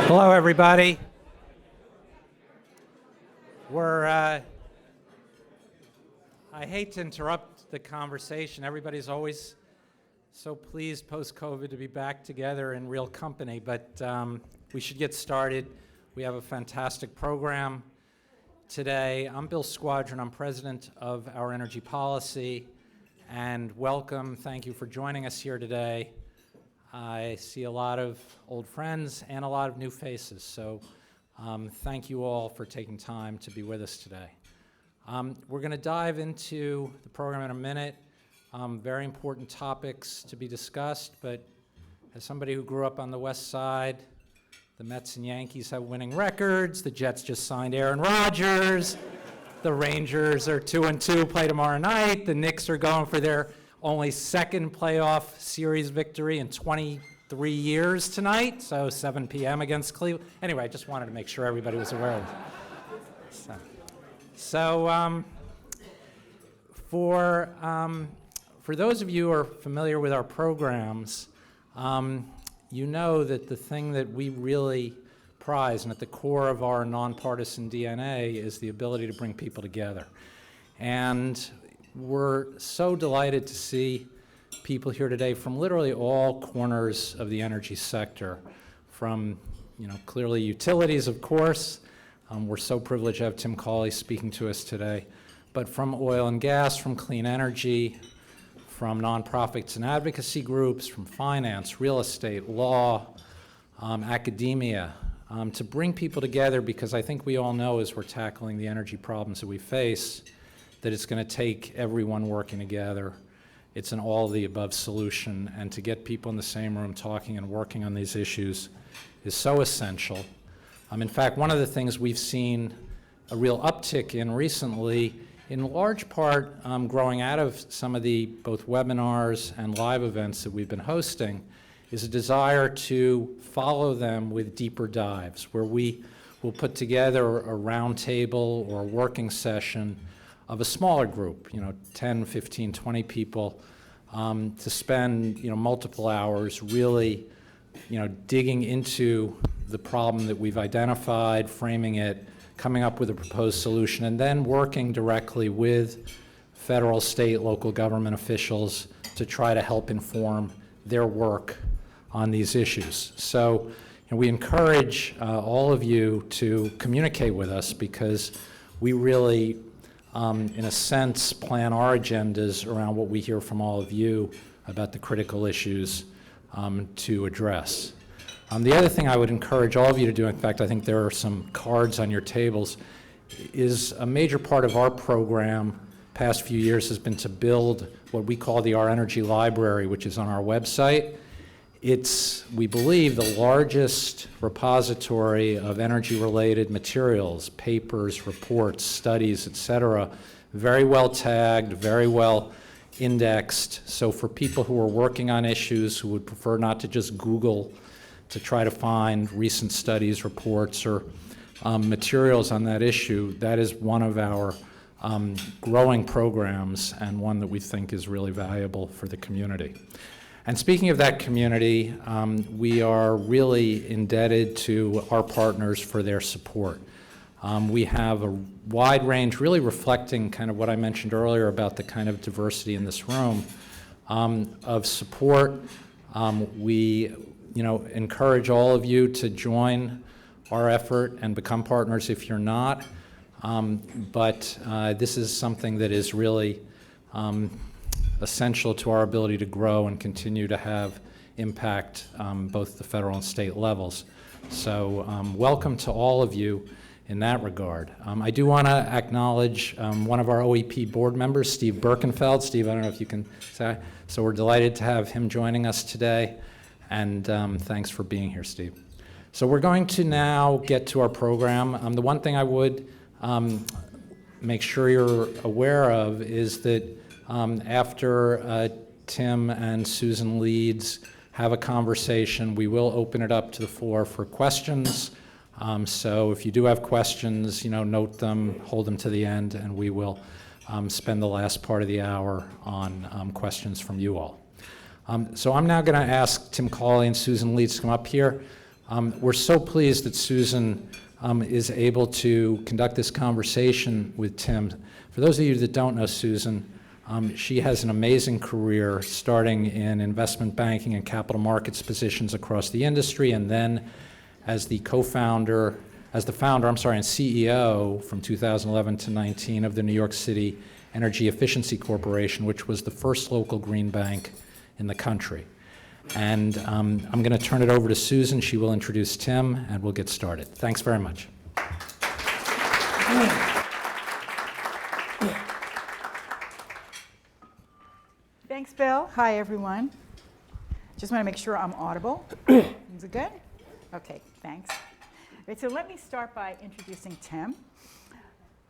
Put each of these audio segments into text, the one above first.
Hello, everybody. I hate to interrupt the conversation. Everybody's always so pleased post-COVID to be back together in real company, but we should get started. We have a fantastic program today. I'm Bill Squadron. I'm president of Our Energy Policy, and welcome. Thank you for joining us here today. I see a lot of old friends and a lot of new faces, so thank you all for taking time to be with us today. We're going to dive into the program in a minute. Very important topics to be discussed, but as somebody who grew up on the West Side, the Mets and Yankees have winning records. The Jets just signed Aaron Rodgers. The Rangers are 2-2, play tomorrow night. The Knicks are going for their only second playoff series victory in 23 years tonight, so 7 p.m. against Cleveland. Anyway, I just wanted to make sure everybody was aware of it. So for those of you who are familiar with our programs, you know that the thing that we really prize and at the core of our nonpartisan DNA is the ability to bring people together. And we're so delighted to see people here today from literally all corners of the energy sector, from clearly utilities, of course. We're so privileged to have Tim Cawley speaking to us today, but from oil and gas, from clean energy, from nonprofits and advocacy groups, from finance, real estate, law, academia, to bring people together, because I think we all know as we're tackling the energy problems that we face that it's going to take everyone working together. It's an all-of-the-above solution, and to get people in the same room talking and working on these issues is so essential. In fact, one of the things we've seen a real uptick in recently, in large part growing out of some of the both webinars and live events that we've been hosting, is a desire to follow them with deeper dives, where we will put together a roundtable or a working session of a smaller group, 10, 15, 20 people, to spend multiple hours really digging into the problem that we've identified, framing it, coming up with a proposed solution, and then working directly with federal, state, local government officials to try to help inform their work on these issues. So we encourage all of you to communicate with us, because we really in a sense, plan our agendas around what we hear from all of you about the critical issues to address. The other thing I would encourage all of you to do, in fact, I think there are some cards on your tables, is a major part of our program past few years has been to build what we call the Our Energy Library, which is on our website. It's, we believe, the largest repository of energy-related materials, papers, reports, studies, etc., very well tagged, very well indexed. So for people who are working on issues who would prefer not to just Google to try to find recent studies, reports, or materials on that issue, that is one of our growing programs and one that we think is really valuable for the community. And speaking of that community, we are really indebted to our partners for their support. We have a wide range, really reflecting kind of what I mentioned earlier about the kind of diversity in this room, of support. We encourage all of you to join our effort and become partners if you're not. But this is something that is really essential to our ability to grow and continue to have impact both the federal and state levels. So welcome to all of you in that regard. I do want to acknowledge one of our OEP board members, Steve Birkenfeld. Steve, I don't know if you can say, so we're delighted to have him joining us today, and thanks for being here, Steve. So we're going to now get to our program. The one thing I would make sure you're aware of is that after Tim and Susan Leeds have a conversation, we will open it up to the floor for questions. So if you do have questions, note them, hold them to the end, and we will spend the last part of the hour on questions from you all. So I'm now going to ask Tim Cawley and Susan Leeds to come up here. We're so pleased that Susan is able to conduct this conversation with Tim. For those of you that don't know Susan, she has an amazing career starting in investment banking and capital markets positions across the industry, and then as the founder and CEO from 2011 to 19 of the New York City Energy Efficiency Corporation, which was the first local green bank in the country. And I'm going to turn it over to Susan. She will introduce Tim, and we'll get started. Thanks very much. Thanks, Bill. Hi, everyone. Just want to make sure I'm audible. Is it good? Okay, thanks. All right, so let me start by introducing Tim.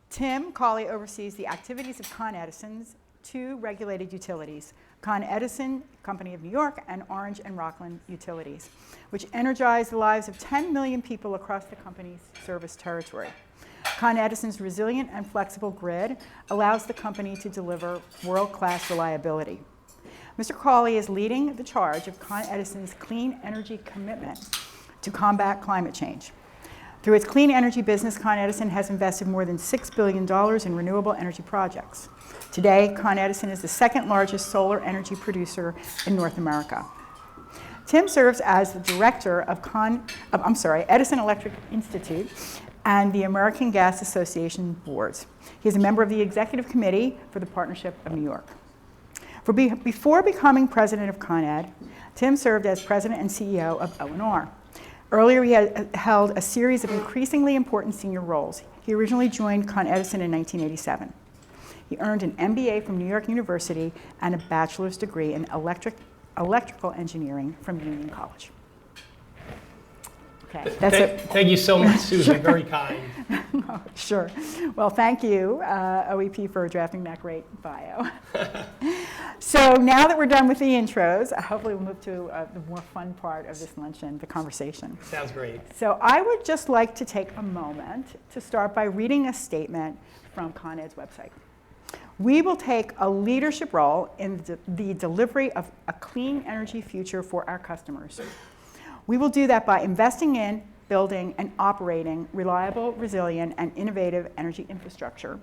Tim Cawley oversees the activities of ConEdison's two regulated utilities, ConEdison, Company of New York, and Orange and Rockland Utilities, which energize the lives of 10 million people across the company's service territory. ConEdison's resilient and flexible grid allows the company to deliver world-class reliability. Mr. Cawley is leading the charge of ConEdison's clean energy commitment to combat climate change. Through its clean energy business, ConEdison has invested more than $6 billion in renewable energy projects. Today, ConEdison is the second largest solar energy producer in North America. Tim serves as the director of Edison Electric Institute and the American Gas Association boards. He is a member of the executive committee for the Partnership of New York. Before becoming president of ConEd, Tim served as president and CEO of O&R. Earlier, he had held a series of increasingly important senior roles. He originally joined ConEdison in 1987. He earned an MBA from New York University and a bachelor's degree in electrical engineering from Union College. Okay, that's it. Thank you so much, Susan. Sure. Very kind. Oh, sure. Well, thank you, OEP, for drafting that great bio. So now that we're done with the intros, hopefully we'll move to the more fun part of this luncheon, the conversation. Sounds great. So I would just like to take a moment to start by reading a statement from ConEd's website. We will take a leadership role in the delivery of a clean energy future for our customers. We will do that by investing in, building, and operating reliable, resilient, and innovative energy infrastructure,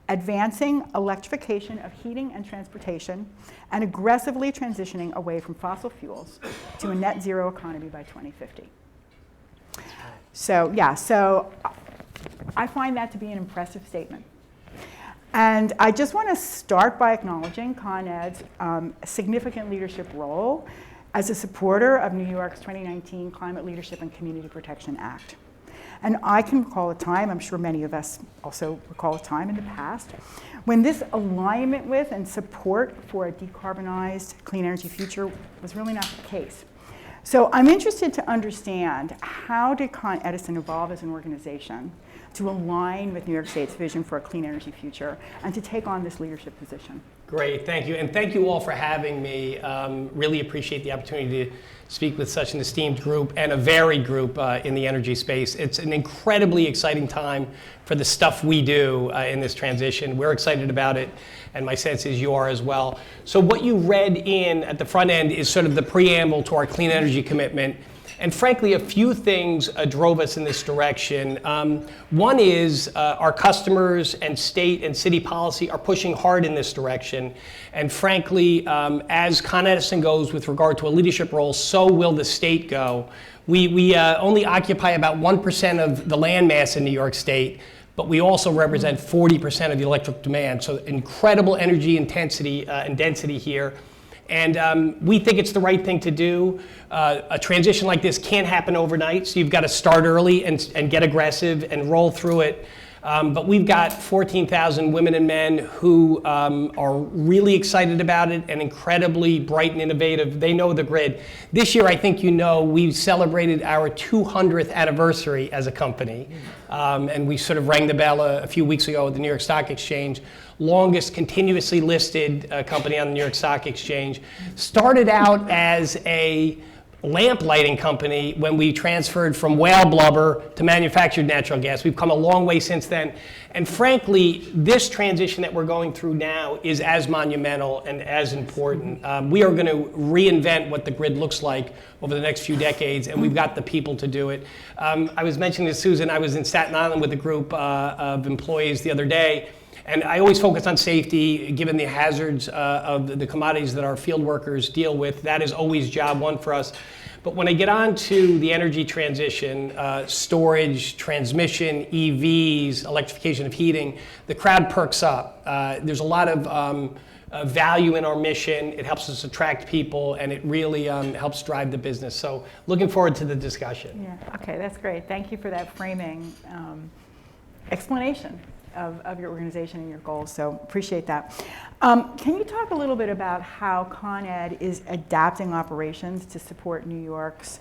advancing electrification of heating and transportation, and aggressively transitioning away from fossil fuels to a net zero economy by 2050. So I find that to be an impressive statement. And I just want to start by acknowledging ConEd's significant leadership role as a supporter of New York's 2019 Climate Leadership and Community Protection Act. And I can recall a time, I'm sure many of us also recall a time in the past, when this alignment with and support for a decarbonized clean energy future was really not the case. So I'm interested to understand, how did ConEdison evolve as an organization to align with New York State's vision for a clean energy future and to take on this leadership position? Great, thank you. And thank you all for having me. Really appreciate the opportunity to speak with such an esteemed group and a varied group in the energy space. It's an incredibly exciting time for the stuff we do in this transition. We're excited about it, and my sense is you are as well. So what you read in at the front end is sort of the preamble to our clean energy commitment. And frankly, a few things drove us in this direction. One is our customers and state and city policy are pushing hard in this direction. And frankly, as ConEdison goes with regard to a leadership role, so will the state go. We only occupy about 1% of the land mass in New York State, but we also represent 40% of the electric demand. So incredible energy intensity and density here. And we think it's the right thing to do. A transition like this can't happen overnight, so you've got to start early and get aggressive and roll through it. But we've got 14,000 women and men who are really excited about it and incredibly bright and innovative. They know the grid. This year, I think you know, we celebrated our 200th anniversary as a company. And we sort of rang the bell a few weeks ago at the New York Stock Exchange. Longest continuously listed company on the New York Stock Exchange. Started out as a lamp lighting company when we transferred from whale blubber to manufactured natural gas. We've come a long way since then. And frankly, this transition that we're going through now is as monumental and as important. We are going to reinvent what the grid looks like over the next few decades, and we've got the people to do it. I was mentioning to Susan, I was in Staten Island with a group of employees the other day, and I always focus on safety, given the hazards of the commodities that our field workers deal with. That is always job one for us. But when I get on to the energy transition, storage, transmission, EVs, electrification of heating, the crowd perks up. There's a lot of value in our mission. It helps us attract people, and it really helps drive the business. So looking forward to the discussion. Yeah, okay, that's great. Thank you for that framing explanation of your organization and your goals, so appreciate that. Can you talk a little bit about how Con Ed is adapting operations to support New York's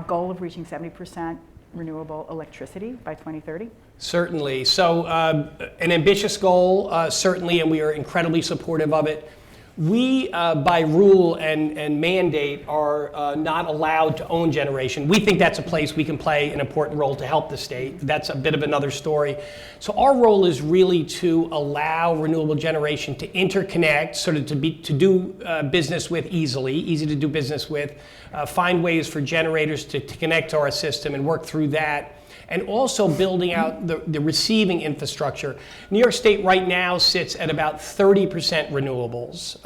goal of reaching 70% renewable electricity by 2030? Certainly. So an ambitious goal, certainly, and we are incredibly supportive of it. We, by rule and mandate, are not allowed to own generation. We think that's a place we can play an important role to help the state. That's a bit of another story. So our role is really to allow renewable generation to interconnect, sort of to do business with easy to do business with, find ways for generators to connect to our system and work through that. And also building out the receiving infrastructure. New York State right now sits at about 30% renewables.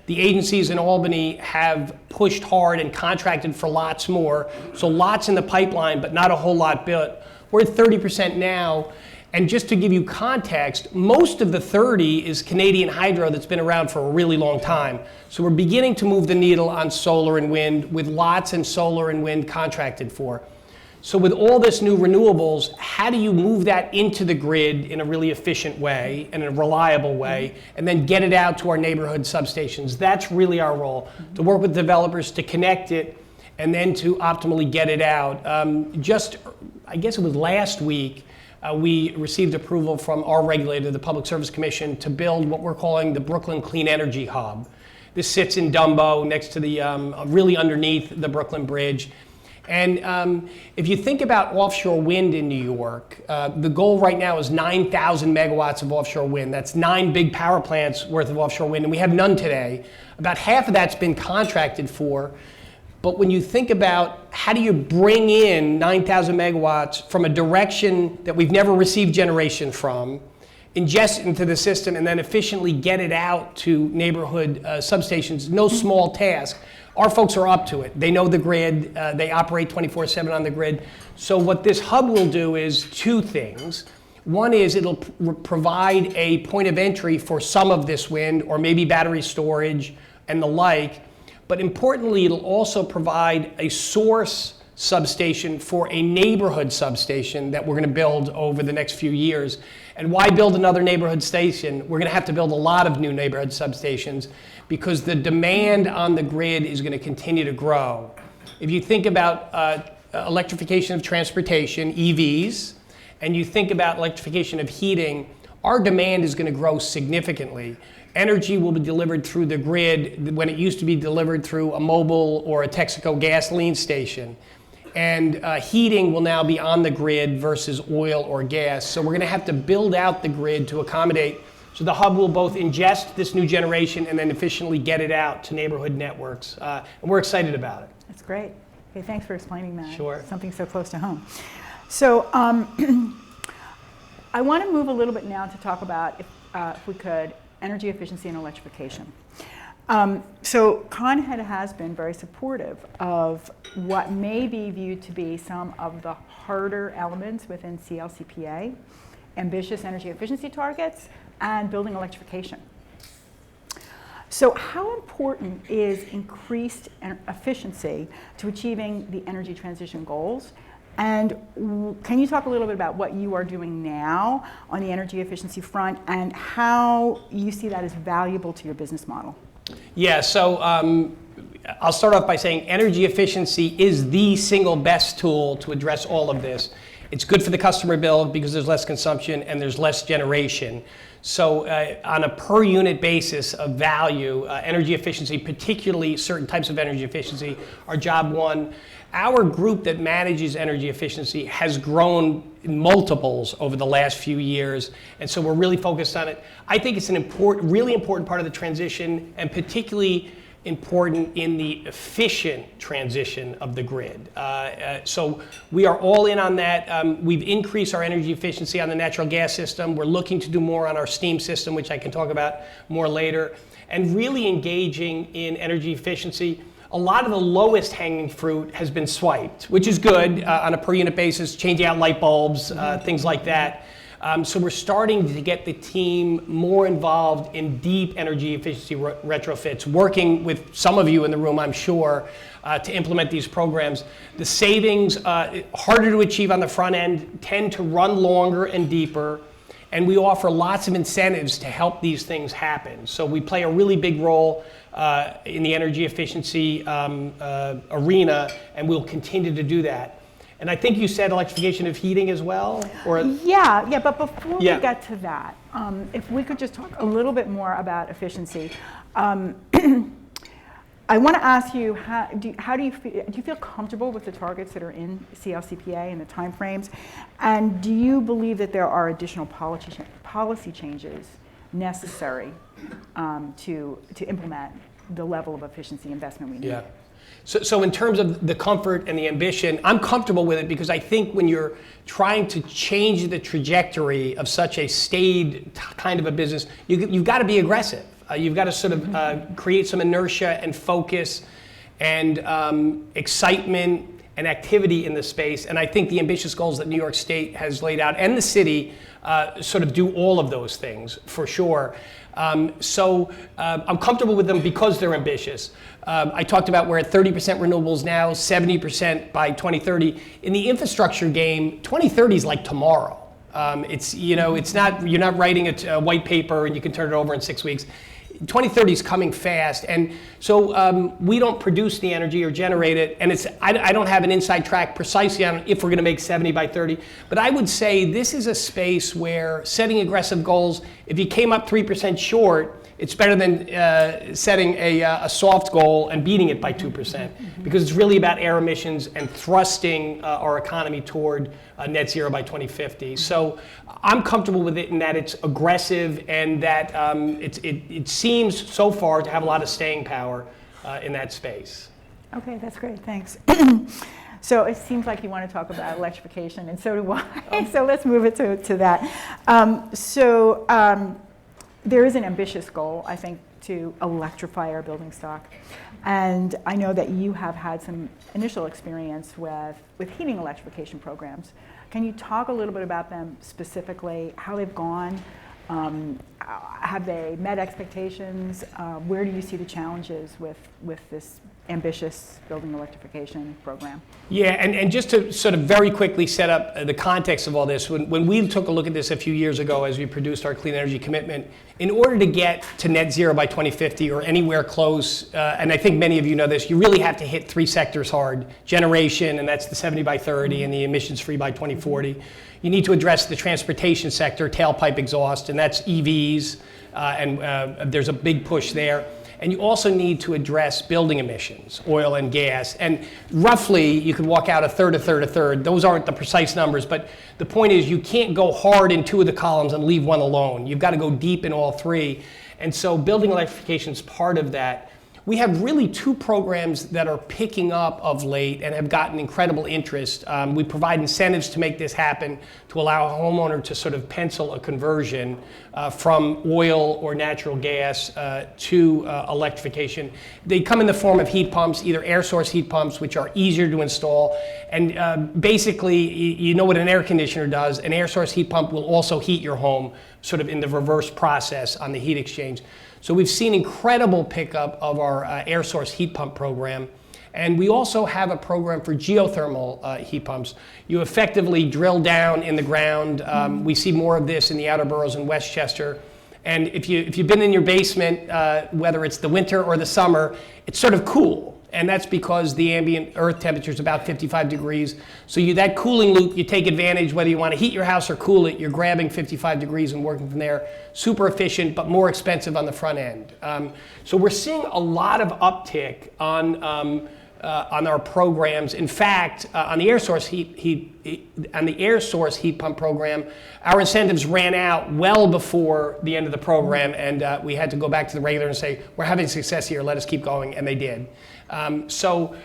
The agencies in Albany have pushed hard and contracted for lots more. So lots in the pipeline, but not a whole lot built. We're at 30% now. And just to give you context, most of the 30 is Canadian hydro that's been around for a really long time. So we're beginning to move the needle on solar and wind, with lots in solar and wind contracted for. So with all this new renewables, how do you move that into the grid in a really efficient way and in a reliable way, and then get it out to our neighborhood substations? That's really our role, to work with developers to connect it and then to optimally get it out. I guess it was last week, we received approval from our regulator, the Public Service Commission, to build what we're calling the Brooklyn Clean Energy Hub. This sits in Dumbo, next to the, really underneath the Brooklyn Bridge. And if you think about offshore wind in New York, the goal right now is 9,000 megawatts of offshore wind. That's 9 big power plants worth of offshore wind, and we have none today. About half of that's been contracted for. But when you think about how do you bring in 9,000 megawatts from a direction that we've never received generation from, ingest it into the system, and then efficiently get it out to neighborhood substations, no small task. Our folks are up to it. They know the grid. They operate 24/7 on the grid. So what this hub will do is 2 things. One is it'll provide a point of entry for some of this wind, or maybe battery storage and the like. But importantly, it'll also provide a source substation for a neighborhood substation that we're going to build over the next few years. And why build another neighborhood station? We're going to have to build a lot of new neighborhood substations, because the demand on the grid is going to continue to grow. If you think about electrification of transportation, EVs, and you think about electrification of heating, our demand is going to grow significantly. Energy will be delivered through the grid when it used to be delivered through a mobile or a Texaco gasoline station. And heating will now be on the grid versus oil or gas. So we're going to have to build out the grid to accommodate. So the hub will both ingest this new generation and then efficiently get it out to neighborhood networks. And we're excited about it. That's great. Okay, thanks for explaining that. Sure. Something so close to home. So I want to move a little bit now to talk about, if we could, energy efficiency and electrification. So Con Ed has been very supportive of what may be viewed to be some of the harder elements within CLCPA, ambitious energy efficiency targets, and building electrification. So how important is increased efficiency to achieving the energy transition goals? And can you talk a little bit about what you are doing now on the energy efficiency front and how you see that as valuable to your business model? Yeah, so I'll start off by saying energy efficiency is the single best tool to address all of this. It's good for the customer bill because there's less consumption and there's less generation. So on a per unit basis of value, energy efficiency, particularly certain types of energy efficiency, are job one. Our group that manages energy efficiency has grown in multiples over the last few years, and so we're really focused on it. I think it's an really important part of the transition, and particularly important in the efficient transition of the grid. So we are all in on that. We've increased our energy efficiency on the natural gas system. We're looking to do more on our steam system, which I can talk about more later, and really engaging in energy efficiency. A lot of the lowest hanging fruit has been swiped, which is good on a per unit basis, changing out light bulbs, things like that. So we're starting to get the team more involved in deep energy efficiency retrofits, working with some of you in the room, I'm sure, to implement these programs. The savings, harder to achieve on the front end, tend to run longer and deeper, and we offer lots of incentives to help these things happen. So we play a really big role in the energy efficiency arena, and we'll continue to do that. And I think you said electrification of heating as well? Or Yeah, but before we get to that, if we could just talk a little bit more about efficiency. I want to ask you, do you feel comfortable with the targets that are in CLCPA and the timeframes? And do you believe that there are additional policy changes necessary to implement the level of efficiency investment we need? Yeah. So in terms of the comfort and the ambition, I'm comfortable with it because I think when you're trying to change the trajectory of such a staid kind of a business, you've got to be aggressive. You've got to sort of create some inertia and focus and excitement and activity in the space. And I think the ambitious goals that New York State has laid out and the city sort of do all of those things for sure. So I'm comfortable with them because they're ambitious. I talked about we're at 30% renewables now, 70% by 2030. In the infrastructure game, 2030 is like tomorrow. It's not, you're not writing a white paper and you can turn it over in 6 weeks. 2030 is coming fast, and so we don't produce the energy or generate it, and I don't have an inside track precisely on if we're going to make 70 by 30, but I would say this is a space where setting aggressive goals, if you came up 3% short, it's better than setting a soft goal and beating it by 2%, because it's really about air emissions and thrusting our economy toward net zero by 2050. So I'm comfortable with it in that it's aggressive and that it seems so far to have a lot of staying power in that space. Okay, that's great, thanks. So it seems like you want to talk about electrification, and so do I. So let's move it to that. There is an ambitious goal, I think, to electrify our building stock. And I know that you have had some initial experience with heating electrification programs. Can you talk a little bit about them specifically, how they've gone? Have they met expectations? Where do you see the challenges with this ambitious building electrification program? Yeah, and just to sort of very quickly set up the context of all this, when we took a look at this a few years ago as we produced our clean energy commitment, in order to get to net zero by 2050 or anywhere close, and I think many of you know this, you really have to hit three sectors hard. Generation, and that's the 70 by 30, and the emissions free by 2040. You need to address the transportation sector, tailpipe exhaust, and that's EVs, and there's a big push there. And you also need to address building emissions, oil and gas. And roughly, you could walk out a third, a third, a third. Those aren't the precise numbers, but the point is you can't go hard in two of the columns and leave one alone. You've got to go deep in all three. And so building electrification is part of that. We have really two programs that are picking up of late and have gotten incredible interest. We provide incentives to make this happen, to allow a homeowner to sort of pencil a conversion from oil or natural gas to electrification. They come in the form of heat pumps, either air source heat pumps, which are easier to install. And basically, you know what an air conditioner does. An air source heat pump will also heat your home, sort of in the reverse process on the heat exchange. So we've seen incredible pickup of our air source heat pump program. And we also have a program for geothermal heat pumps. You effectively drill down in the ground. We see more of this in the outer boroughs in Westchester. And if you've been in your basement, whether it's the winter or the summer, it's sort of cool. And that's because the ambient earth temperature is about 55 degrees. So that cooling loop, you take advantage, whether you want to heat your house or cool it, you're grabbing 55 degrees and working from there. Super efficient, but more expensive on the front end. So we're seeing a lot of uptick on our programs. In fact, on the air source heat pump program, our incentives ran out well before the end of the program, and we had to go back to the regulator and say, we're having success here, let us keep going, and they did. So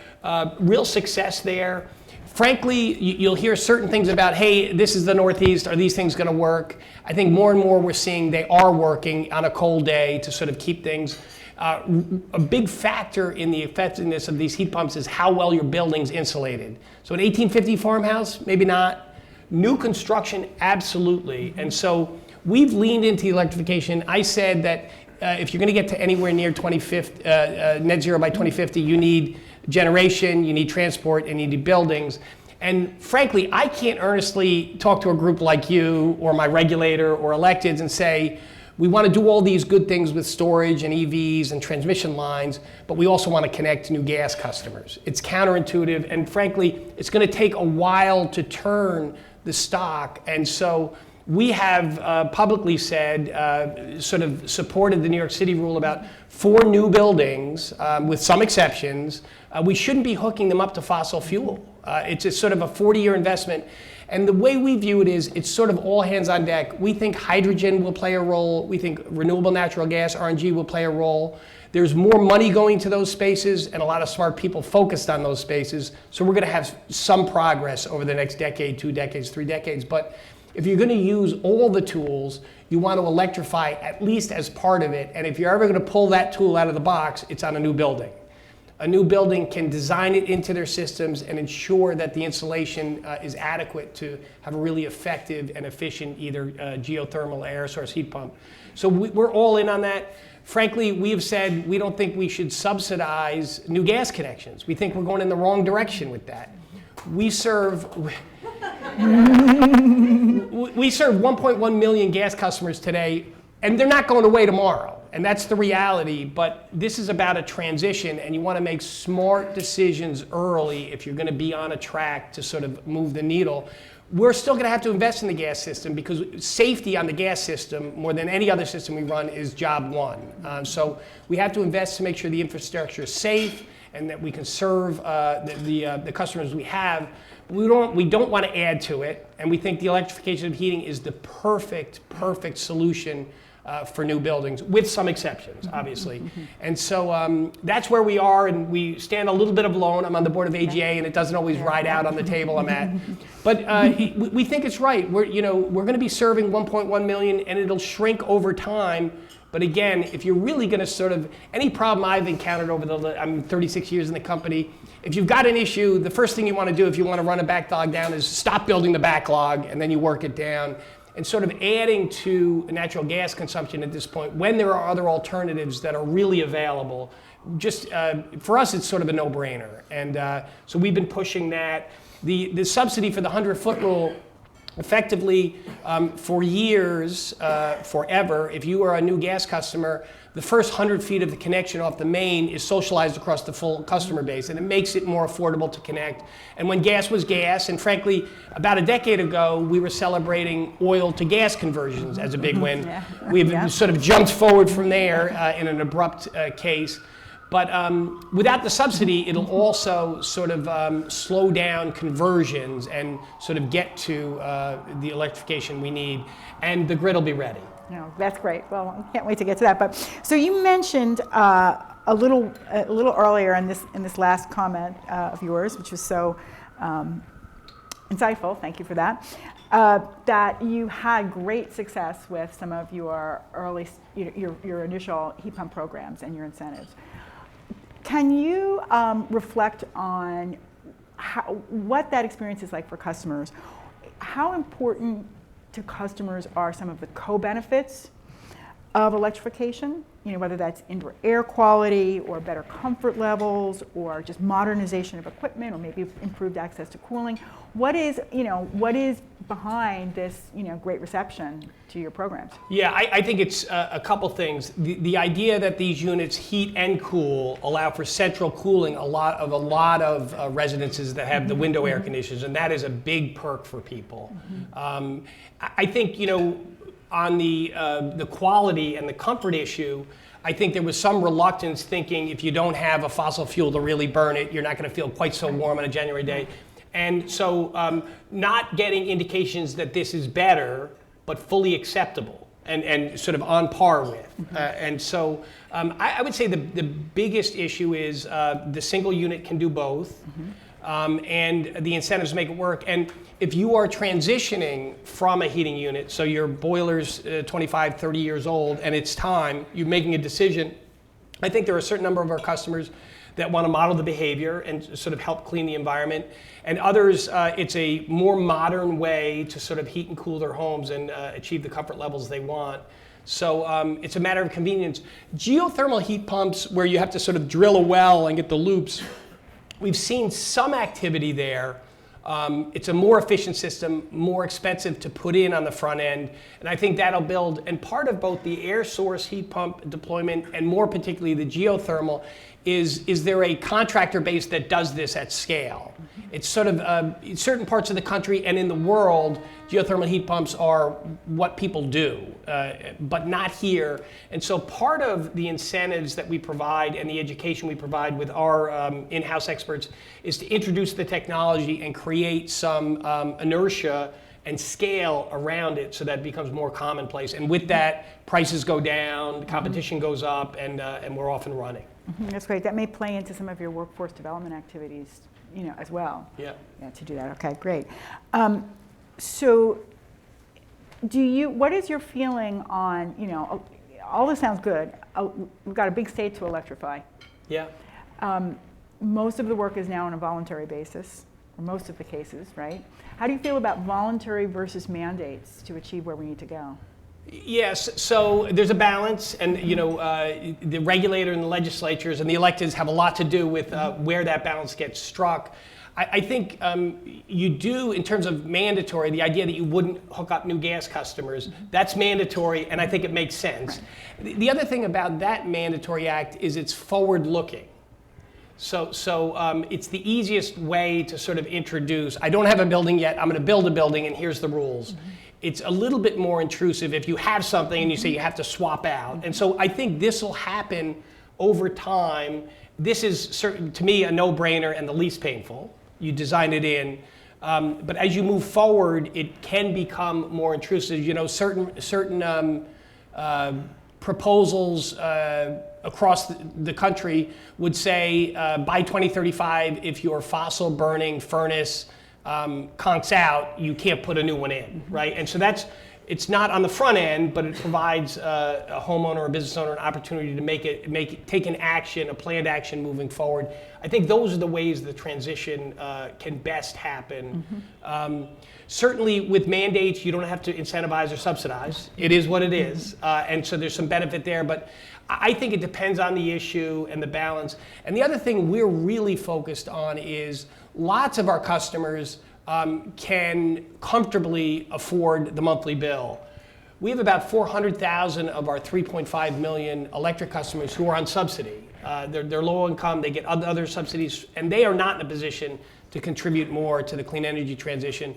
real success there. Frankly, you'll hear certain things about, hey, this is the Northeast, are these things going to work? I think more and more we're seeing they are working on a cold day to sort of keep things. A big factor in the effectiveness of these heat pumps is how well your building's insulated. So an 1850 farmhouse, maybe not. New construction, absolutely. And so we've leaned into electrification. I said that if you're going to get to anywhere near net zero by 2050, you need generation, you need transport, and you need buildings. And frankly, I can't earnestly talk to a group like you or my regulator or electeds and say, we want to do all these good things with storage and EVs and transmission lines, but we also want to connect new gas customers. It's counterintuitive, and frankly, it's going to take a while to turn the stock. And so we have publicly said, sort of supported the New York City rule about for new buildings, with some exceptions, we shouldn't be hooking them up to fossil fuel. It's a sort of a 40-year investment. And the way we view it is, it's sort of all hands on deck. We think hydrogen will play a role. We think renewable natural gas, RNG, will play a role. There's more money going to those spaces and a lot of smart people focused on those spaces. So we're going to have some progress over the next decade, 2 decades, 3 decades. But if you're going to use all the tools, you want to electrify at least as part of it. And if you're ever going to pull that tool out of the box, it's on a new building. A new building can design it into their systems and ensure that the insulation is adequate to have a really effective and efficient either geothermal air source heat pump. So we're all in on that. Frankly, we have said we don't think we should subsidize new gas connections. We think we're going in the wrong direction with that. We serve 1.1 million gas customers today, and they're not going away tomorrow. And that's the reality, but this is about a transition, and you want to make smart decisions early if you're going to be on a track to sort of move the needle. We're still going to have to invest in the gas system because safety on the gas system, more than any other system we run, is job one. So we have to invest to make sure the infrastructure is safe and that we can serve the customers we have. We don't want to add to it, and we think the electrification of heating is the perfect solution for new buildings, with some exceptions, obviously. And so that's where we are, and we stand a little bit alone. I'm on the board of AGA, and it doesn't always ride out on the table I'm at. But we think it's right. We're going to be serving 1.1 million, and it'll shrink over time. But again, if you're really going to sort of, any problem I've encountered I'm 36 years in the company, if you've got an issue, the first thing you want to do if you want to run a backlog down is stop building the backlog, and then you work it down. And sort of adding to natural gas consumption at this point, when there are other alternatives that are really available, just for us, it's sort of a no-brainer. And so we've been pushing that. The subsidy for the 100-foot rule, effectively, for years, forever, if you are a new gas customer, the first 100 feet of the connection off the main is socialized across the full customer base, and it makes it more affordable to connect. And when gas was gas, and frankly, about a decade ago, we were celebrating oil to gas conversions as a big win. We've sort of jumped forward from there in an abrupt case. But without the subsidy, it'll also sort of slow down conversions and sort of get to the electrification we need, and the grid will be ready. No, that's great. Well, I can't wait to get to that. But so you mentioned a little earlier in this last comment of yours, which was so insightful. Thank you for that. That you had great success with some of your early, your initial heat pump programs and your incentives. Can you reflect on what that experience is like for customers? How important to customers are some of the co-benefits of electrification? Whether that's indoor air quality or better comfort levels or just modernization of equipment or maybe improved access to cooling. What is behind this, great reception to your programs? Yeah, I think it's a couple things. The idea that these units heat and cool allow for central cooling a lot of residences that have the window air conditioners, and that is a big perk for people. I think, on the quality and the comfort issue, I think there was some reluctance thinking if you don't have a fossil fuel to really burn it, you're not going to feel quite so warm on a January day. And so not getting indications that this is better, but fully acceptable and sort of on par with. And so I would say the biggest issue is the single unit can do both. And the incentives make it work. And if you are transitioning from a heating unit, so your boiler's 25, 30 years old, and it's time, you're making a decision, I think there are a certain number of our customers that want to model the behavior and sort of help clean the environment. And others, it's a more modern way to sort of heat and cool their homes and achieve the comfort levels they want. So it's a matter of convenience. Geothermal heat pumps, where you have to sort of drill a well and get the loops, we've seen some activity there. It's a more efficient system, more expensive to put in on the front end, and I think that'll build. And part of both the air source heat pump deployment and more particularly the geothermal is there a contractor base that does this at scale? It's sort of in certain parts of the country and in the world, geothermal heat pumps are what people do, but not here. And so part of the incentives that we provide and the education we provide with our in-house experts is to introduce the technology and create some inertia and scale around it so that it becomes more commonplace. And with that, prices go down, competition goes up, and we're off and running. That's great. That may play into some of your workforce development activities, as well. Yeah. Yeah, to do that. Okay, great. So, what is your feeling on, all this sounds good. We've got a big state to electrify. Yeah. Most of the work is now on a voluntary basis, or most of the cases, right? How do you feel about voluntary versus mandates to achieve where we need to go? Yes, so there's a balance, and the regulator and the legislatures and the electeds have a lot to do with where that balance gets struck. I think you do, in terms of mandatory, the idea that you wouldn't hook up new gas customers, that's mandatory, and I think it makes sense. Right. The other thing about that mandatory act is it's forward-looking. So it's the easiest way to sort of introduce, I don't have a building yet, I'm going to build a building, and here's the rules. It's a little bit more intrusive if you have something and you say you have to swap out. And so I think this will happen over time. This is, to me, a no-brainer and the least painful. You design it in. But as you move forward, it can become more intrusive. Certain proposals across the country would say by 2035, if your fossil burning furnace conks out, you can't put a new one in, right? And so it's not on the front end, but it provides a homeowner or a business owner an opportunity to take an action, a planned action moving forward. I think those are the ways the transition can best happen. Certainly with mandates, you don't have to incentivize or subsidize. It is what it is. And so there's some benefit there, but I think it depends on the issue and the balance. And the other thing we're really focused on is lots of our customers can comfortably afford the monthly bill. We have about 400,000 of our 3.5 million electric customers who are on subsidy. They're low income, they get other subsidies, and they are not in a position to contribute more to the clean energy transition.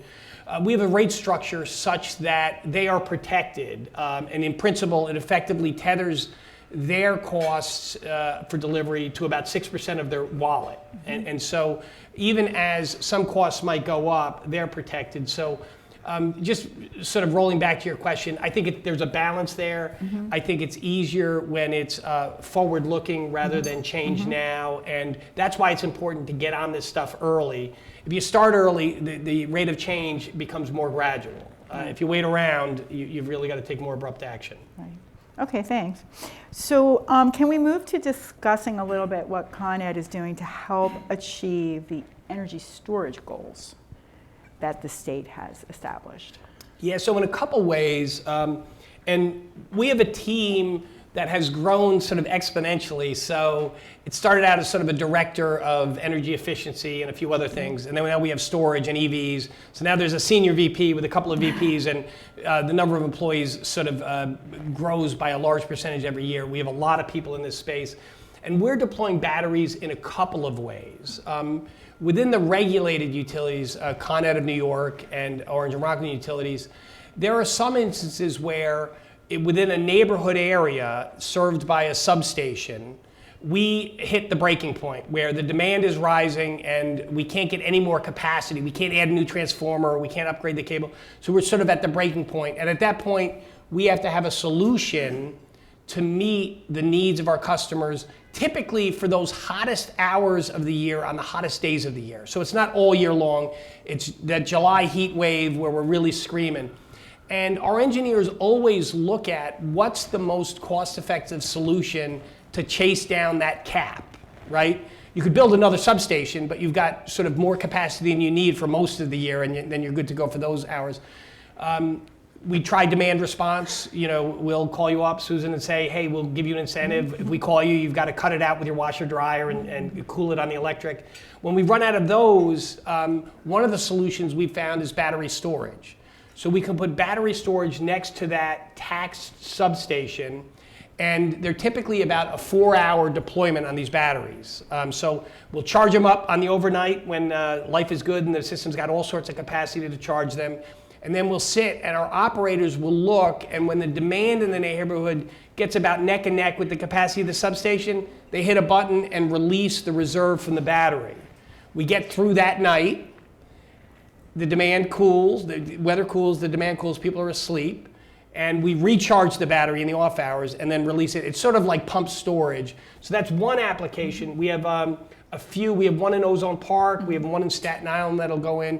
We have a rate structure such that they are protected, and in principle, it effectively tethers their costs for delivery to about 6% of their wallet. And so even as some costs might go up, they're protected. So just sort of rolling back to your question, I think there's a balance there. I think it's easier when it's forward-looking rather than change now, and that's why it's important to get on this stuff early. If you start early, the rate of change becomes more gradual. If you wait around, you've really got to take more abrupt action. Right. Okay, thanks. So can we move to discussing a little bit what Con Ed is doing to help achieve the energy storage goals that the state has established? Yeah, so in a couple ways, and we have a team that has grown sort of exponentially. So it started out as sort of a director of energy efficiency and a few other things. And then now we have storage and EVs. So now there's a senior VP with a couple of VPs, and the number of employees sort of grows by a large percentage every year. We have a lot of people in this space. And we're deploying batteries in a couple of ways. Within the regulated utilities, ConEd of New York and Orange and Rockland Utilities, there are some instances where within a neighborhood area served by a substation, we hit the breaking point where the demand is rising and we can't get any more capacity. We can't add a new transformer, we can't upgrade the cable. So we're sort of at the breaking point. And at that point, we have to have a solution to meet the needs of our customers, typically for those hottest hours of the year on the hottest days of the year. So it's not all year long. It's that July heat wave where we're really screaming. And our engineers always look at what's the most cost-effective solution to chase down that cap, right? You could build another substation, but you've got sort of more capacity than you need for most of the year, and then you're good to go for those hours. We try demand response. You know, we'll call you up, Susan, and say, hey, we'll give you an incentive. If we call you, you've got to cut it out with your washer dryer and cool it on the electric. When we run out of those, one of the solutions we found is battery storage. So we can put battery storage next to that taxed substation, and they're typically about a 4-hour deployment on these batteries. So we'll charge them up on the overnight when life is good and the system's got all sorts of capacity to charge them. And then we'll sit and our operators will look, and when the demand in the neighborhood gets about neck and neck with the capacity of the substation, they hit a button and release the reserve from the battery. We get through that night. The demand cools, the weather cools, the demand cools, people are asleep, and we recharge the battery in the off hours and then release it. It's sort of like pump storage. So that's one application. We have a few. We have one in Ozone Park. We have one in Staten Island that'll go in.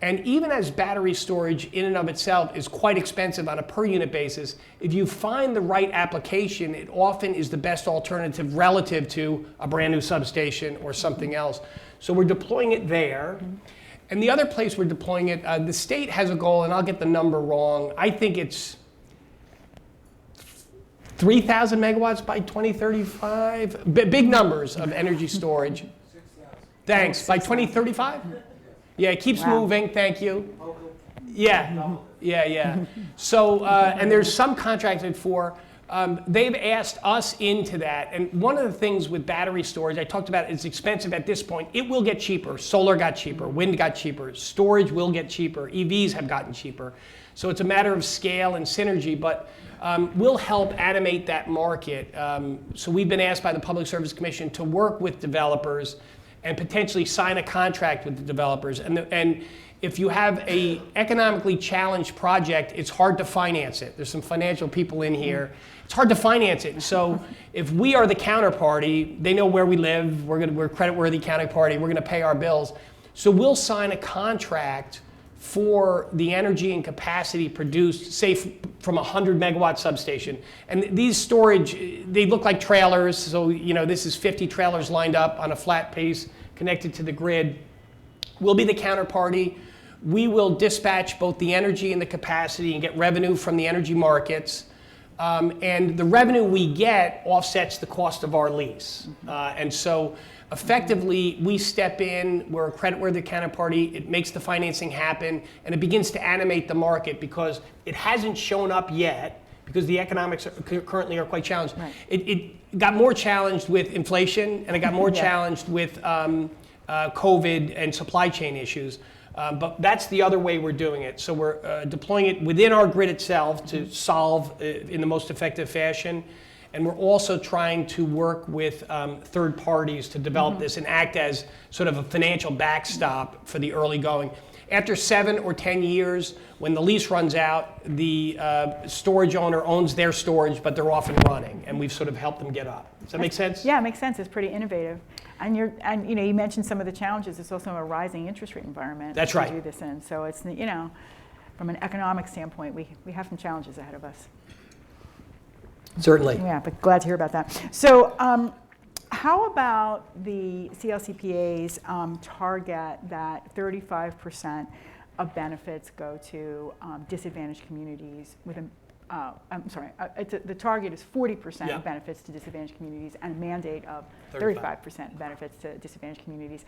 And even as battery storage in and of itself is quite expensive on a per unit basis, if you find the right application, it often is the best alternative relative to a brand new substation or something else. So we're deploying it there. And the other place we're deploying it, the state has a goal, and I'll get the number wrong. I think it's 3,000 megawatts by 2035. Big numbers of energy storage. 6,000. Thanks. By 2035? Yeah, it keeps moving. Thank you. Yeah. So, and there's some contracted for. They've asked us into that, and one of the things with battery storage, I talked about, it's expensive at this point. It will get cheaper. Solar got cheaper, wind got cheaper, storage will get cheaper, EVs have gotten cheaper. So it's a matter of scale and synergy, but we'll help animate that market. So we've been asked by the Public Service Commission to work with developers and potentially sign a contract with the developers. And if you have an economically challenged project, it's hard to finance it. There's some financial people in here. It's hard to finance it. So if we are the counterparty, they know where we live, we're a creditworthy counterparty, we're gonna pay our bills. So we'll sign a contract for the energy and capacity produced, say from a 100 megawatt substation. And these storage, they look like trailers. So, you know, this is 50 trailers lined up on a flat piece connected to the grid. We'll be the counterparty. We will dispatch both the energy and the capacity and get revenue from the energy markets. And the revenue we get offsets the cost of our lease. And so effectively, we step in, we're a creditworthy counterparty, it makes the financing happen, and it begins to animate the market because it hasn't shown up yet, because the economics currently are quite challenged. Right. It got more challenged with inflation, and it got more challenged with COVID and supply chain issues. But that's the other way we're doing it. So we're deploying it within our grid itself to solve in the most effective fashion. And we're also trying to work with third parties to develop this and act as sort of a financial backstop for the early going. After 7 or 10 years, when the lease runs out, the storage owner owns their storage, but they're off and running, and we've sort of helped them get up. Does that make sense? Yeah, it makes sense. It's pretty innovative. And you know, you mentioned some of the challenges. It's also a rising interest rate environment. That's right. To do this in. So it's, you know, from an economic standpoint, we have some challenges ahead of us. Certainly. Yeah, but glad to hear about that. So how about the CLCPA's target that 35% of benefits go to disadvantaged communities with the target is 40% Yeah. benefits to disadvantaged communities and a mandate of 35. 35% benefits to disadvantaged communities.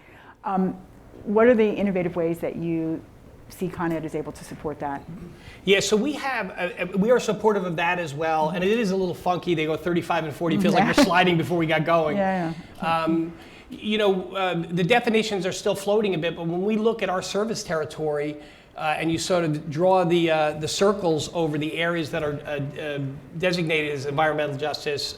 What are the innovative ways that you see Con Ed is able to support that? Yeah, so we are supportive of that as well, and it is a little funky. They go 35 and 40. It feels like we're sliding before we got going. Yeah. The definitions are still floating a bit, but when we look at our service territory, and you sort of draw the circles over the areas that are designated as environmental justice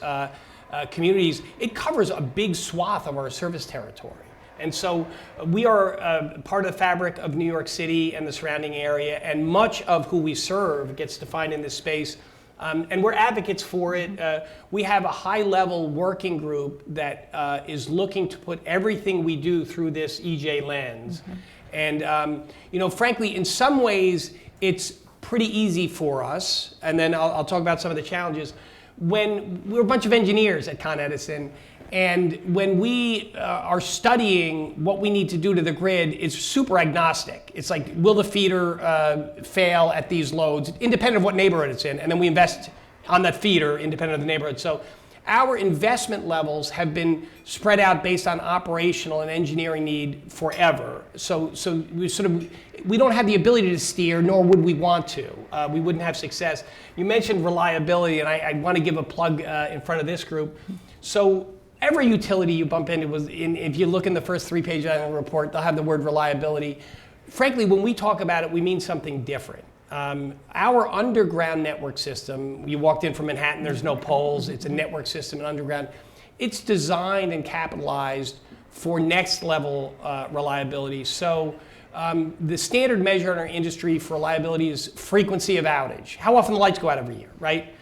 communities, it covers a big swath of our service territory. And so we are part of the fabric of New York City and the surrounding area, and much of who we serve gets defined in this space. And we're advocates for it. We have a high-level working group that is looking to put everything we do through this EJ lens. And frankly, in some ways, it's pretty easy for us. And then I'll talk about some of the challenges. When we're a bunch of engineers at ConEdison, and when we are studying what we need to do to the grid, it's super agnostic. It's like, will the feeder fail at these loads, independent of what neighborhood it's in? And then we invest on that feeder, independent of the neighborhood. So our investment levels have been spread out based on operational and engineering need forever. So we don't have the ability to steer, nor would we want to. We wouldn't have success. You mentioned reliability, and I want to give a plug in front of this group. So every utility you bump into if you look in the first 3 pages of the report, they'll have the word reliability. Frankly, when we talk about it, we mean something different. Our underground network system, you walked in from Manhattan, there's no poles, it's a network system and underground. It's designed and capitalized for next level reliability. So the standard measure in our industry for reliability is frequency of outage. How often the lights go out every year, right?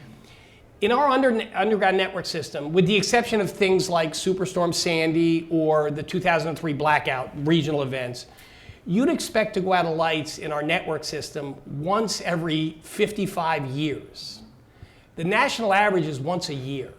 In our underground network system, with the exception of things like Superstorm Sandy or the 2003 blackout regional events, you'd expect to go out of lights in our network system once every 55 years. The national average is once a year.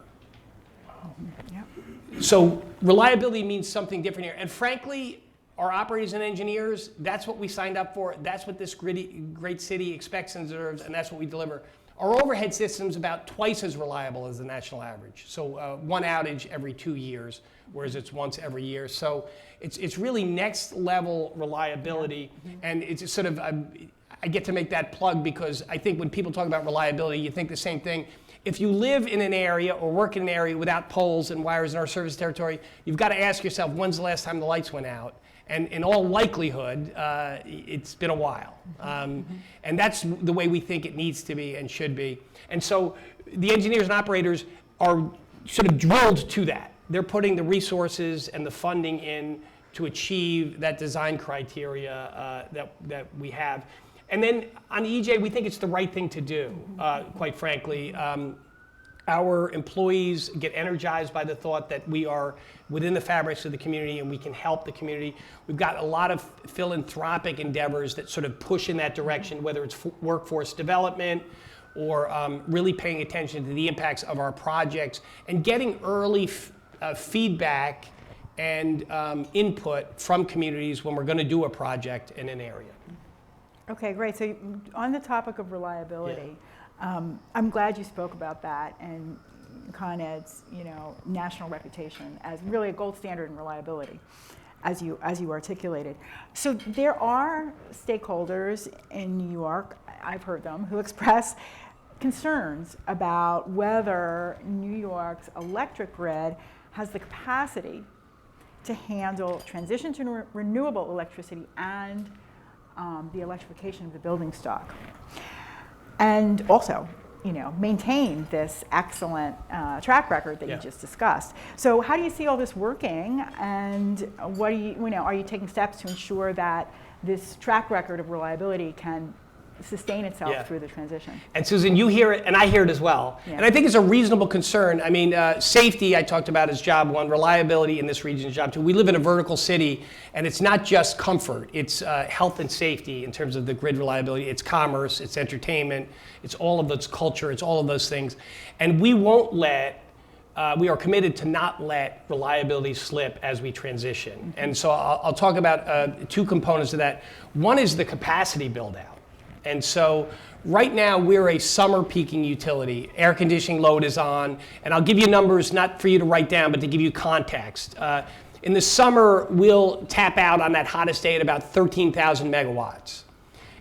So reliability means something different here. And frankly, our operators and engineers, that's what we signed up for. That's what this great city expects and deserves, and that's what we deliver. Our overhead system's about twice as reliable as the national average. So one outage every 2 years, whereas it's once every year. So it's really next level reliability. And it's sort of, I get to make that plug because I think when people talk about reliability, you think the same thing. If you live in an area or work in an area without poles and wires in our service territory, you've got to ask yourself, when's the last time the lights went out? And in all likelihood, it's been a while. And that's the way we think it needs to be and should be. And so the engineers and operators are sort of drilled to that. They're putting the resources and the funding in to achieve that design criteria that we have. And then on EJ, we think it's the right thing to do, quite frankly. Our employees get energized by the thought that we are within the fabrics of the community and we can help the community. We've got a lot of philanthropic endeavors that sort of push in that direction, whether it's workforce development or really paying attention to the impacts of our projects and getting early feedback and input from communities when we're going to do a project in an area. Okay, great. So on the topic of reliability, I'm glad you spoke about that and Con Ed's, national reputation as really a gold standard in reliability, as you articulated. So there are stakeholders in New York, I've heard them, who express concerns about whether New York's electric grid has the capacity to handle transition to renewable electricity and the electrification of the building stock. And also, maintain this excellent track record that you just discussed. So how do you see all this working, and what do are you taking steps to ensure that this track record of reliability can sustain itself through the transition? And Susan, you hear it, and I hear it as well. And I think it's a reasonable concern. I mean, safety, I talked about as job one, reliability in this region is job two. We live in a vertical city, and it's not just comfort. It's health and safety in terms of the grid reliability. It's commerce, it's entertainment, it's all of those culture, it's all of those things. And we won't let, we are committed to not let reliability slip as we transition. And so I'll talk about two components of that. One is the capacity build out. And so right now we're a summer peaking utility. Air conditioning load is on, and I'll give you numbers not for you to write down, but to give you context. In the summer, we'll tap out on that hottest day at about 13,000 megawatts.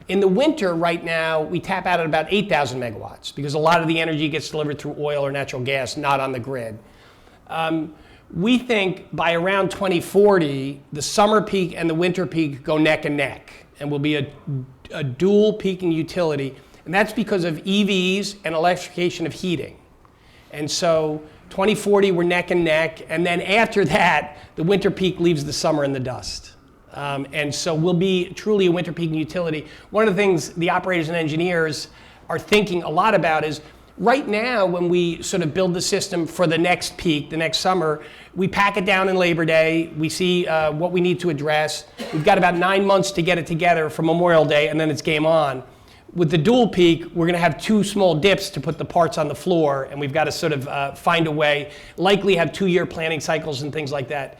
In the winter, right now, we tap out at about 8,000 megawatts because a lot of the energy gets delivered through oil or natural gas, not on the grid. We think by around 2040, the summer peak and the winter peak go neck and neck, and will be a dual peaking utility. And that's because of EVs and electrification of heating. And so 2040, we're neck and neck, and then after that, the winter peak leaves the summer in the dust. And so we'll be truly a winter peaking utility. One of the things the operators and engineers are thinking a lot about is, right now, when we sort of build the system for the next peak, the next summer, we pack it down in Labor Day, we see what we need to address. We've got about 9 months to get it together for Memorial Day, and then it's game on. With the dual peak, we're going to have 2 small dips to put the parts on the floor, and we've got to sort of find a way, likely have 2-year planning cycles and things like that.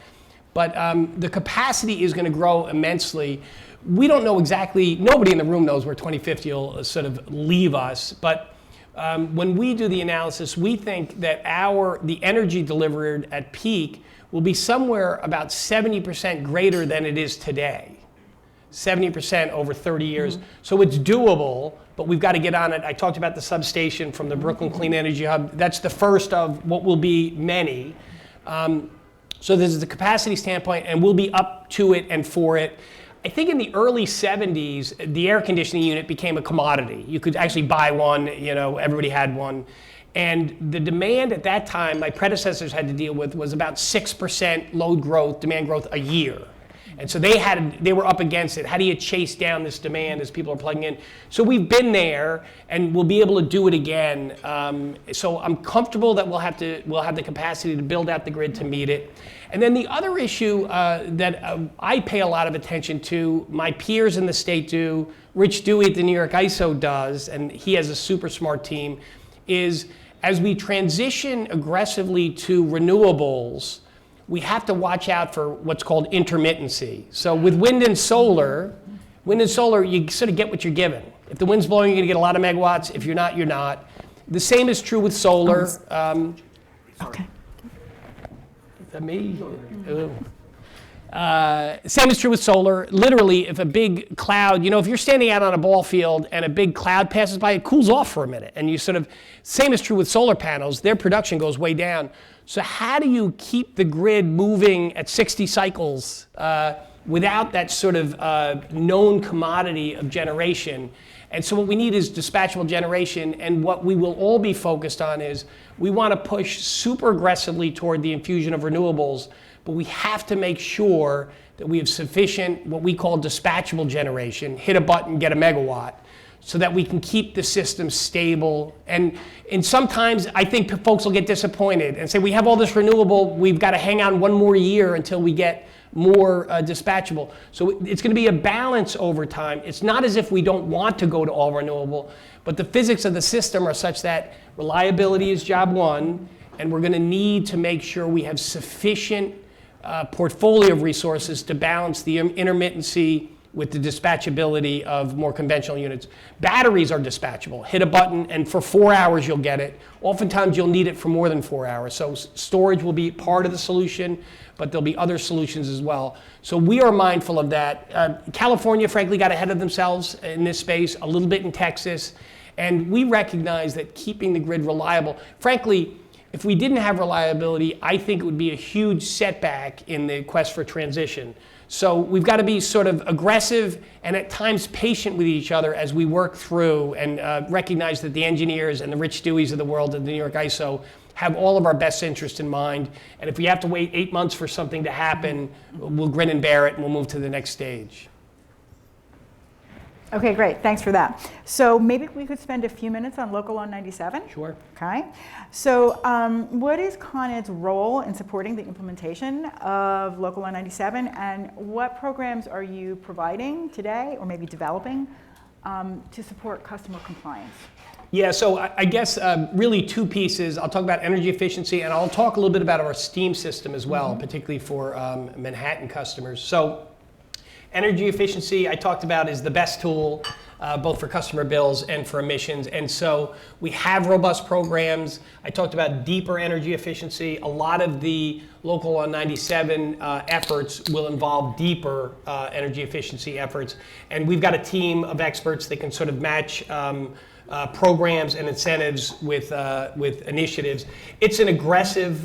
But the capacity is going to grow immensely. We don't know exactly, nobody in the room knows where 2050 will sort of leave us, but when we do the analysis, we think that the energy delivered at peak will be somewhere about 70% greater than it is today. 70% over 30 years. Mm-hmm. So it's doable, but we've got to get on it. I talked about the substation from the Brooklyn Clean Energy Hub. That's the first of what will be many. So this is the capacity standpoint, and we'll be up to it and for it. I think in the early 70s, the air conditioning unit became a commodity. You could actually buy one, everybody had one. And the demand at that time, my predecessors had to deal with, was about 6% load growth, demand growth a year. And so they were up against it. How do you chase down this demand as people are plugging in? So we've been there, and we'll be able to do it again. So I'm comfortable that we'll have the capacity to build out the grid to meet it. And then the other issue that I pay a lot of attention to, my peers in the state do, Rich Dewey at the New York ISO does, and he has a super smart team, is as we transition aggressively to renewables, we have to watch out for what's called intermittency. So with wind and solar, you sort of get what you're given. If the wind's blowing, you're going to get a lot of megawatts. If you're not, you're not. The same is true with solar. Okay. Is that me? Same is true with solar. Literally, if a big cloud, if you're standing out on a ball field and a big cloud passes by, it cools off for a minute. And same is true with solar panels. Their production goes way down. So how do you keep the grid moving at 60 cycles without that sort of known commodity of generation? And so what we need is dispatchable generation, and what we will all be focused on is we want to push super aggressively toward the infusion of renewables, but we have to make sure that we have sufficient what we call dispatchable generation, hit a button, get a megawatt, so that we can keep the system stable. And sometimes I think folks will get disappointed and say, we have all this renewable, we've got to hang on one more year until we get more dispatchable. So it's going to be a balance over time. It's not as if we don't want to go to all renewable, but the physics of the system are such that reliability is job one, and we're going to need to make sure we have sufficient portfolio of resources to balance the intermittency with the dispatchability of more conventional units. Batteries are dispatchable. Hit a button, and for 4 hours you'll get it. Oftentimes you'll need it for more than 4 hours. So storage will be part of the solution, but there'll be other solutions as well. So we are mindful of that. California, frankly, got ahead of themselves in this space, a little bit in Texas, and we recognize that keeping the grid reliable, frankly, if we didn't have reliability, I think it would be a huge setback in the quest for transition. So we've got to be sort of aggressive and at times patient with each other as we work through and recognize that the engineers and the Rich Deweys of the world at the New York ISO have all of our best interest in mind. And if we have to wait 8 months for something to happen, we'll grin and bear it and we'll move to the next stage. Okay, great. Thanks for that. So maybe we could spend a few minutes on Local Law 97. Sure. Okay. So what is ConEd's role in supporting the implementation of Local Law 97, and what programs are you providing today, or maybe developing, to support customer compliance? Yeah, so I guess really 2 pieces. I'll talk about energy efficiency, and I'll talk a little bit about our steam system as well, particularly for Manhattan customers. So energy efficiency, I talked about, is the best tool. both for customer bills and for emissions. And so we have robust programs. I talked about deeper energy efficiency. A lot of the Local Law 97 efforts will involve deeper energy efficiency efforts. And we've got a team of experts that can sort of match programs and incentives with initiatives. It's an aggressive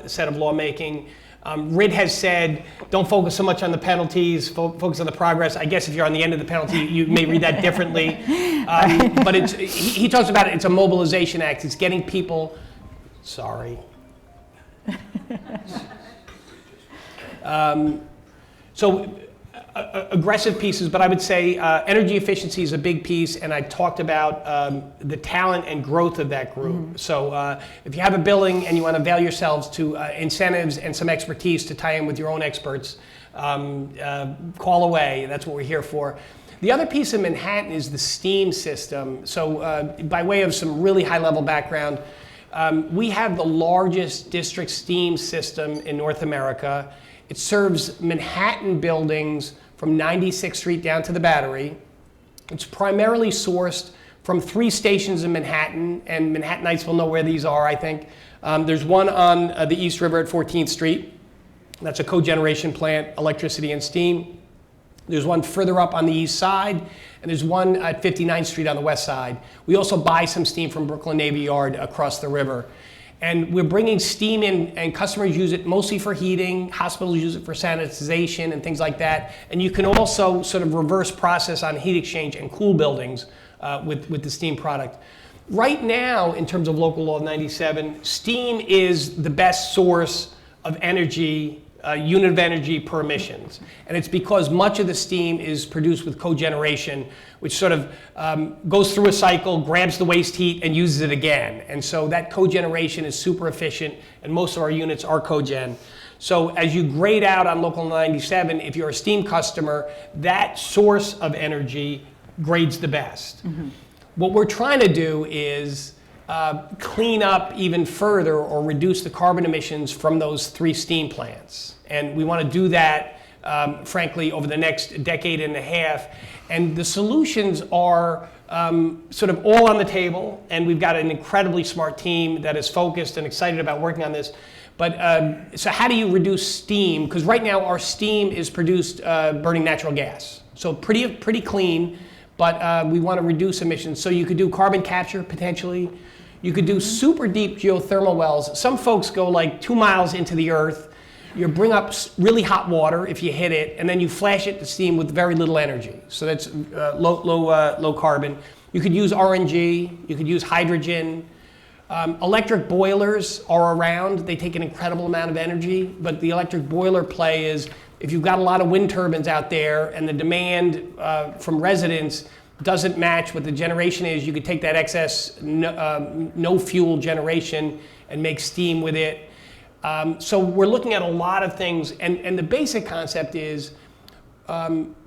set of lawmaking. RID has said, don't focus so much on the penalties, focus on the progress. I guess if you're on the end of the penalty, you may read that differently. But he talks about it, it's a mobilization act. It's getting people, sorry. Aggressive pieces, but I would say energy efficiency is a big piece, and I talked about the talent and growth of that group. Mm-hmm. So if you have a building and you want to avail yourselves to incentives and some expertise to tie in with your own experts, call away. That's what we're here for. The other piece of Manhattan is the STEAM system. So by way of some really high-level background, we have the largest district STEAM system in North America. It serves Manhattan buildings from 96th Street down to the Battery. It's primarily sourced from 3 stations in Manhattan, and Manhattanites will know where these are, I think. There's one on the East River at 14th Street. That's a cogeneration plant, electricity and steam. There's one further up on the east side, and there's one at 59th Street on the west side. We also buy some steam from Brooklyn Navy Yard across the river. And we're bringing steam in, and customers use it mostly for heating. Hospitals use it for sanitization and things like that. And you can also sort of reverse process on heat exchange and cool buildings with the steam product. Right now, in terms of Local Law 97, steam is the best source of energy, unit of energy per emissions. And it's because much of the steam is produced with cogeneration, which sort of goes through a cycle, grabs the waste heat, and uses it again. And so that cogeneration is super efficient, and most of our units are cogen. So as you grade out on Local 97, if you're a steam customer, that source of energy grades the best. Mm-hmm. What we're trying to do is clean up even further or reduce the carbon emissions from those 3 steam plants. And we want to do that, frankly, over the next decade and a half. And the solutions are sort of all on the table, and we've got an incredibly smart team that is focused and excited about working on this. But so how do you reduce steam? Because right now our steam is produced burning natural gas. So pretty clean, but we want to reduce emissions. So you could do carbon capture potentially. You could do super deep geothermal wells. Some folks go like 2 miles into the earth. You bring up really hot water if you hit it, and then you flash it to steam with very little energy. So that's low carbon. You could use RNG. You could use hydrogen. Electric boilers are around. They take an incredible amount of energy, but the electric boiler play is if you've got a lot of wind turbines out there and the demand from residents doesn't match what the generation is, you could take that excess no fuel generation and make steam with it. So we're looking at a lot of things, and the basic concept is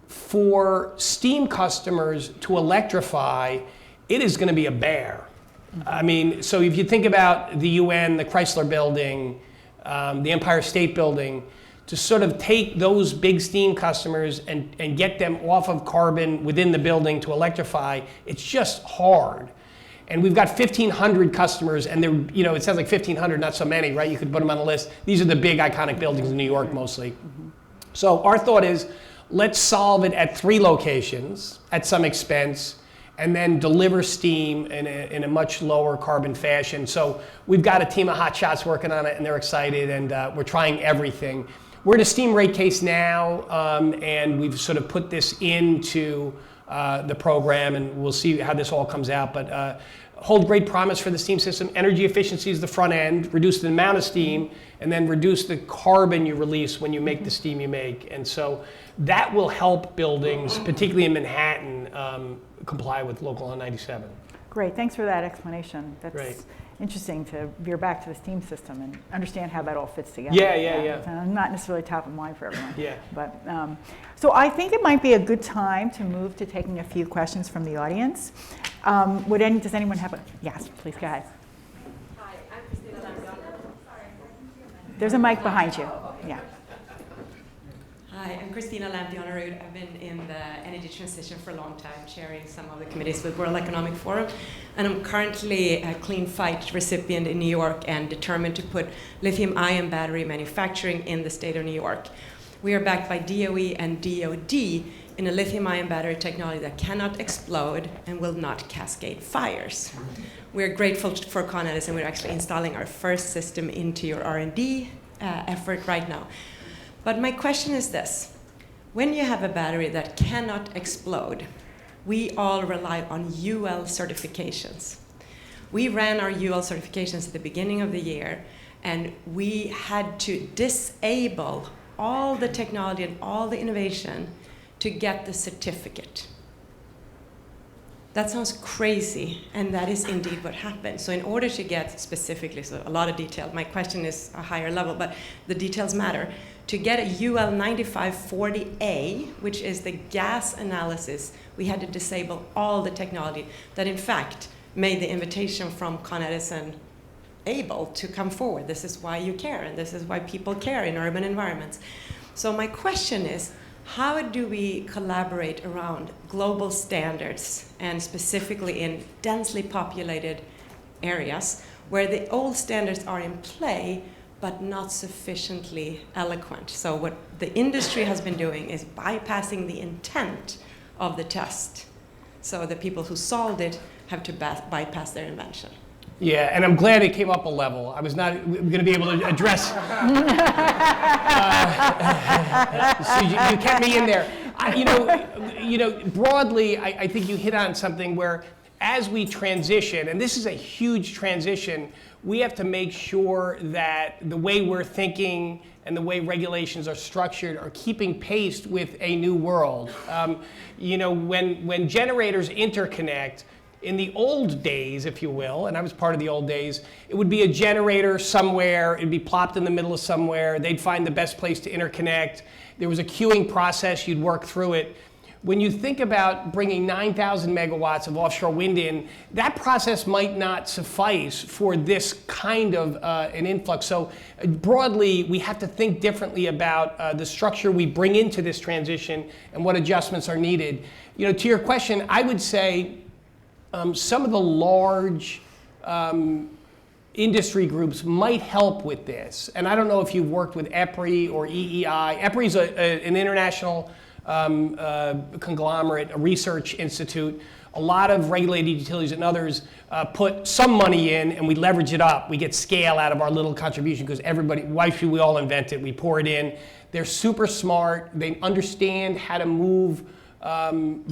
for steam customers to electrify, it is going to be a bear. I mean, so if you think about the UN, the Chrysler Building, the Empire State Building, to sort of take those big steam customers and get them off of carbon within the building to electrify, it's just hard. And we've got 1,500 customers, and they're, you know, it sounds like 1,500, not so many, right? You could put them on a list. These are the big iconic buildings in New York mostly. Mm-hmm. So our thought is, let's solve it at 3 locations at some expense, and then deliver steam in a much lower carbon fashion. So we've got a team of hotshots working on it, and they're excited, and we're trying everything. We're in a steam rate case now, and we've sort of put this into the program, and we'll see how this all comes out. But hold great promise for the steam system. Energy efficiency is the front end, reduce the amount of steam, and then reduce the carbon you release when you make the steam you make. And so that will help buildings, particularly in Manhattan, comply with Local Law 97. Great, thanks for that explanation. That's Great. Interesting to veer back to the steam system and understand how that all fits together. Yeah. Not necessarily top of mind for everyone. Yeah. But so I think it might be a good time to move to taking a few questions from the audience. Does anyone have a, yes, please go ahead. Hi, I'm Christina. There's a mic behind you. Yeah. Hi, Hi, I'm Christina Lampionerud. I've been in the energy transition for a long time, chairing some of the committees with World Economic Forum. And I'm currently a Clean Fight recipient in New York and determined to put lithium-ion battery manufacturing in the state of New York. We are backed by DOE and DOD in a lithium-ion battery technology that cannot explode and will not cascade fires. We're grateful for ConEdison. We're actually installing our first system into your R&D effort right now. But my question is this. When you have a battery that cannot explode, we all rely on UL certifications. We ran our UL certifications at the beginning of the year, and we had to disable all the technology and all the innovation to get the certificate. That sounds crazy, and that is indeed what happened. So in order to get specifically, so a lot of detail, my question is a higher level, but the details matter. To get a UL 9540A, which is the gas analysis, we had to disable all the technology that in fact made the invitation from ConEdison able to come forward. This is why you care, and this is why people care in urban environments. So my question is, how do we collaborate around global standards, and specifically in densely populated areas where the old standards are in play but not sufficiently eloquent? So what the industry has been doing is bypassing the intent of the test. So the people who solved it have to bypass their invention. Yeah, and I'm glad it came up a level. I was not going to be able to address. So you kept me in there. Broadly, I think you hit on something where, as we transition, and this is a huge transition, we have to make sure that the way we're thinking and the way regulations are structured are keeping pace with a new world. When generators interconnect, in the old days, if you will, and I was part of the old days, it would be a generator somewhere, it'd be plopped in the middle of somewhere, they'd find the best place to interconnect. There was a queuing process, you'd work through it. When you think about bringing 9,000 megawatts of offshore wind in, that process might not suffice for this kind of an influx. So broadly, we have to think differently about the structure we bring into this transition and what adjustments are needed. To your question, I would say some of the large industry groups might help with this. And I don't know if you've worked with EPRI or EEI. EPRI is an international conglomerate, a research institute. A lot of regulated utilities and others put some money in, and we leverage it up. We get scale out of our little contribution because why should we all invent it? We pour it in. They're super smart. They understand how to move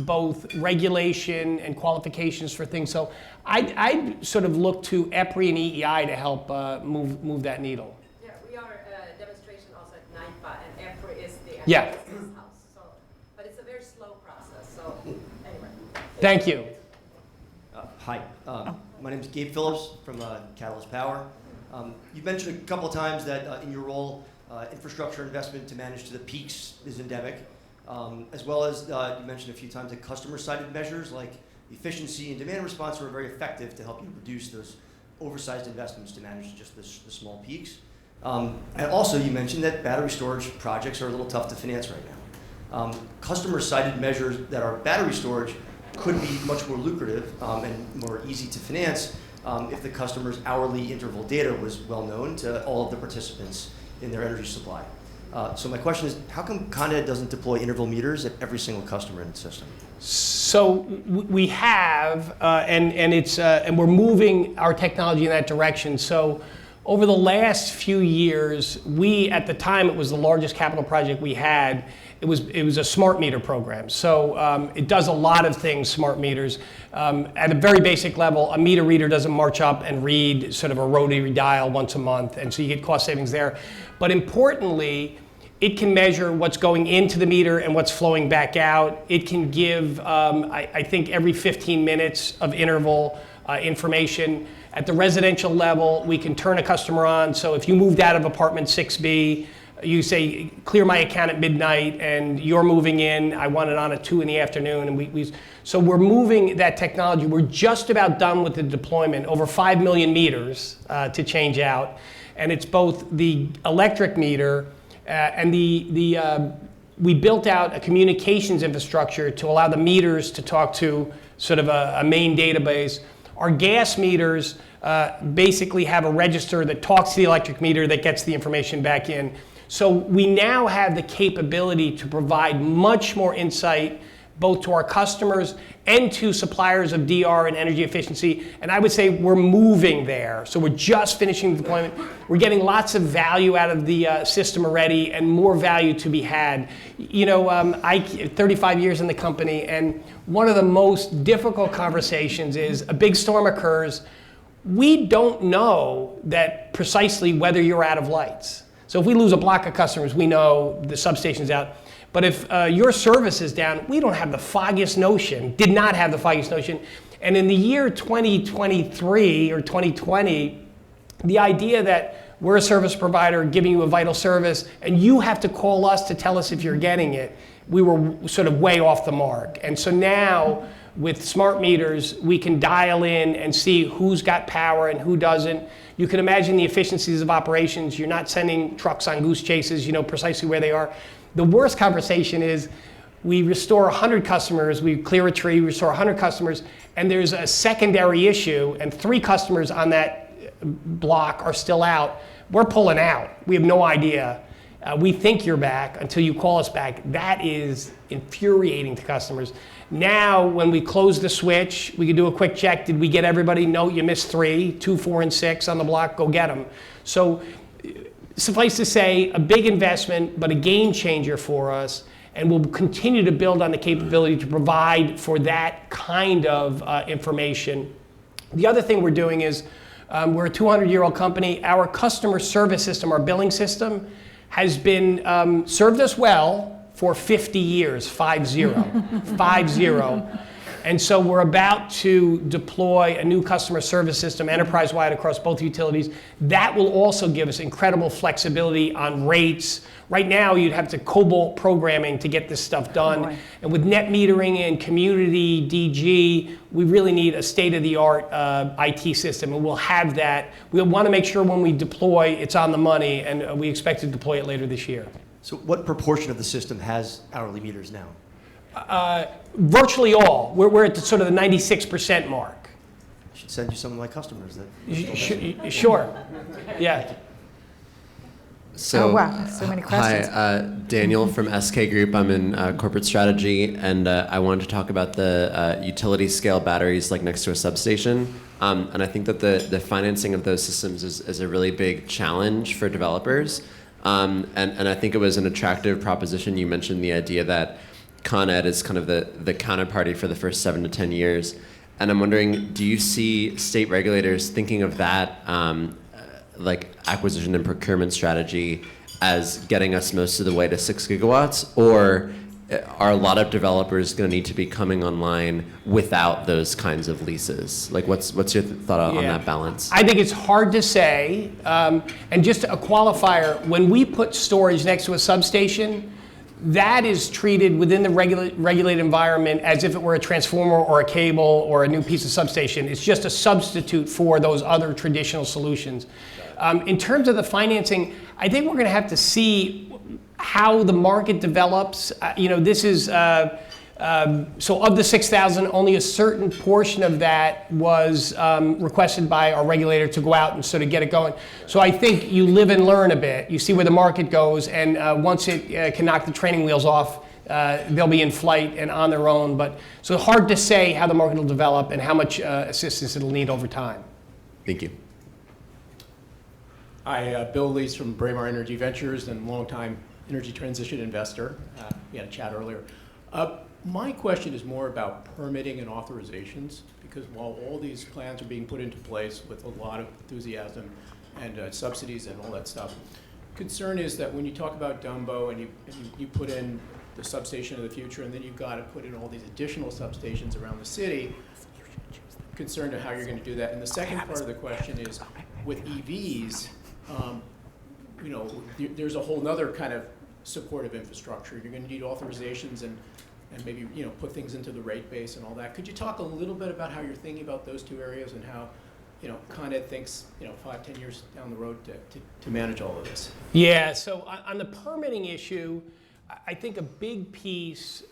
both regulation and qualifications for things. So I'd sort of look to EPRI and EEI to help move that needle. Yeah, we are a demonstration also at NIPA, and EPRI is the Yeah. house. So, but it's a very slow process. So anyway. Thank you. Hi, my name is Gabe Phillips from Catalyst Power. You've mentioned a couple of times that in your role, infrastructure investment to manage to the peaks is endemic. As well as you mentioned a few times that customer-sided measures like efficiency and demand response were very effective to help you reduce those oversized investments to manage just the small peaks. And also you mentioned that battery storage projects are a little tough to finance right now. Customer-sided measures that are battery storage could be much more lucrative and more easy to finance if the customer's hourly interval data was well known to all of the participants in their energy supply. So my question is, how come ConEd doesn't deploy interval meters at every single customer in the system? So we have, and we're moving our technology in that direction. So over the last few years, at the time, it was the largest capital project we had. It was a smart meter program. So it does a lot of things, smart meters. At a very basic level, a meter reader doesn't march up and read sort of a rotary dial once a month, and so you get cost savings there. But importantly, it can measure what's going into the meter and what's flowing back out. It can give, I think, every 15 minutes of interval information. At the residential level, we can turn a customer on. So if you moved out of apartment 6B, you say, clear my account at midnight, and you're moving in, I want it on at 2 in the afternoon. And so we're moving that technology. We're just about done with the deployment, over 5 million meters to change out. And it's both the electric meter and the we built out a communications infrastructure to allow the meters to talk to sort of a main database. Our gas meters basically have a register that talks to the electric meter that gets the information back in. So we now have the capability to provide much more insight both to our customers and to suppliers of DR and energy efficiency. And I would say we're moving there. So we're just finishing the deployment. We're getting lots of value out of the system already and more value to be had. You know, I 35 years in the company, and one of the most difficult conversations is a big storm occurs. We don't know that precisely whether you're out of lights. So if we lose a block of customers, we know the substation's out. But if your service is down, we don't have the foggiest notion, did not have the foggiest notion. And in the year 2023 or 2020, the idea that we're a service provider giving you a vital service and you have to call us to tell us if you're getting it, we were sort of way off the mark. And so now with smart meters, we can dial in and see who's got power and who doesn't. You can imagine the efficiencies of operations. You're not sending trucks on goose chases, you know precisely where they are. The worst conversation is we restore 100 customers, we clear a tree, restore 100 customers, and there's a secondary issue, and 3 customers on that block are still out. We're pulling out. We have no idea. We think you're back until you call us back. That is infuriating to customers. Now, when we close the switch, we can do a quick check. Did we get everybody? No, you missed 3, 2, 4, and 6 on the block. Go get them. So suffice to say, a big investment, but a game changer for us, and we'll continue to build on the capability to provide for that kind of information. The other thing we're doing is, we're a 200-year-old company. Our customer service system, our billing system, has been served us well for 50 years, 5-0, 5-0. And so we're about to deploy a new customer service system enterprise-wide across both utilities. That will also give us incredible flexibility on rates. Right now, you'd have to COBOL programming to get this stuff done. Boy. And with net metering and community DG, we really need a state-of-the-art IT system, and we'll have that. We'll want to make sure when we deploy, it's on the money, and we expect to deploy it later this year. So what proportion of the system has hourly meters now? Virtually all. We're at sort of the 96% mark. I should send you some of my customers that. Sure. Yeah. So, Oh, wow, so many questions. Hi, Daniel from SK Group. I'm in corporate strategy, and I wanted to talk about the utility scale batteries like next to a substation. And I think that the financing of those systems is a really big challenge for developers. And I think it was an attractive proposition. You mentioned the idea that Con Ed is kind of the counterparty for the first 7 to 10 years. And I'm wondering, do you see state regulators thinking of that like acquisition and procurement strategy as getting us most of the way to 6 gigawatts? Or are a lot of developers going to need to be coming online without those kinds of leases? Like, what's your thought on that balance? I think it's hard to say. And just a qualifier, when we put storage next to a substation, that is treated within the regulated environment as if it were a transformer or a cable or a new piece of substation. It's just a substitute for those other traditional solutions. In terms of the financing, I think we're going to have to see how the market develops. This is, so of the 6,000, only a certain portion of that was requested by our regulator to go out and sort of get it going. So I think you live and learn a bit. You see where the market goes, and once it can knock the training wheels off, they'll be in flight and on their own. But so hard to say how the market will develop and how much assistance it'll need over time. Thank you. Hi, Bill Lees from Braemar Energy Ventures and longtime energy transition investor. We had a chat earlier. My question is more about permitting and authorizations, because while all these plans are being put into place with a lot of enthusiasm and subsidies and all that stuff, concern is that when you talk about Dumbo and you put in the substation of the future, and then you've got to put in all these additional substations around the city, concerned to how you're going to do that. And the second part of the question is, with EVs, there's a whole other kind of supportive infrastructure. You're going to need authorizations and maybe put things into the rate base and all that. Could you talk a little bit about how you're thinking about those two areas and how Con Ed thinks 5-10 years down the road to manage all of this? Yeah. So on the permitting issue, I think a big piece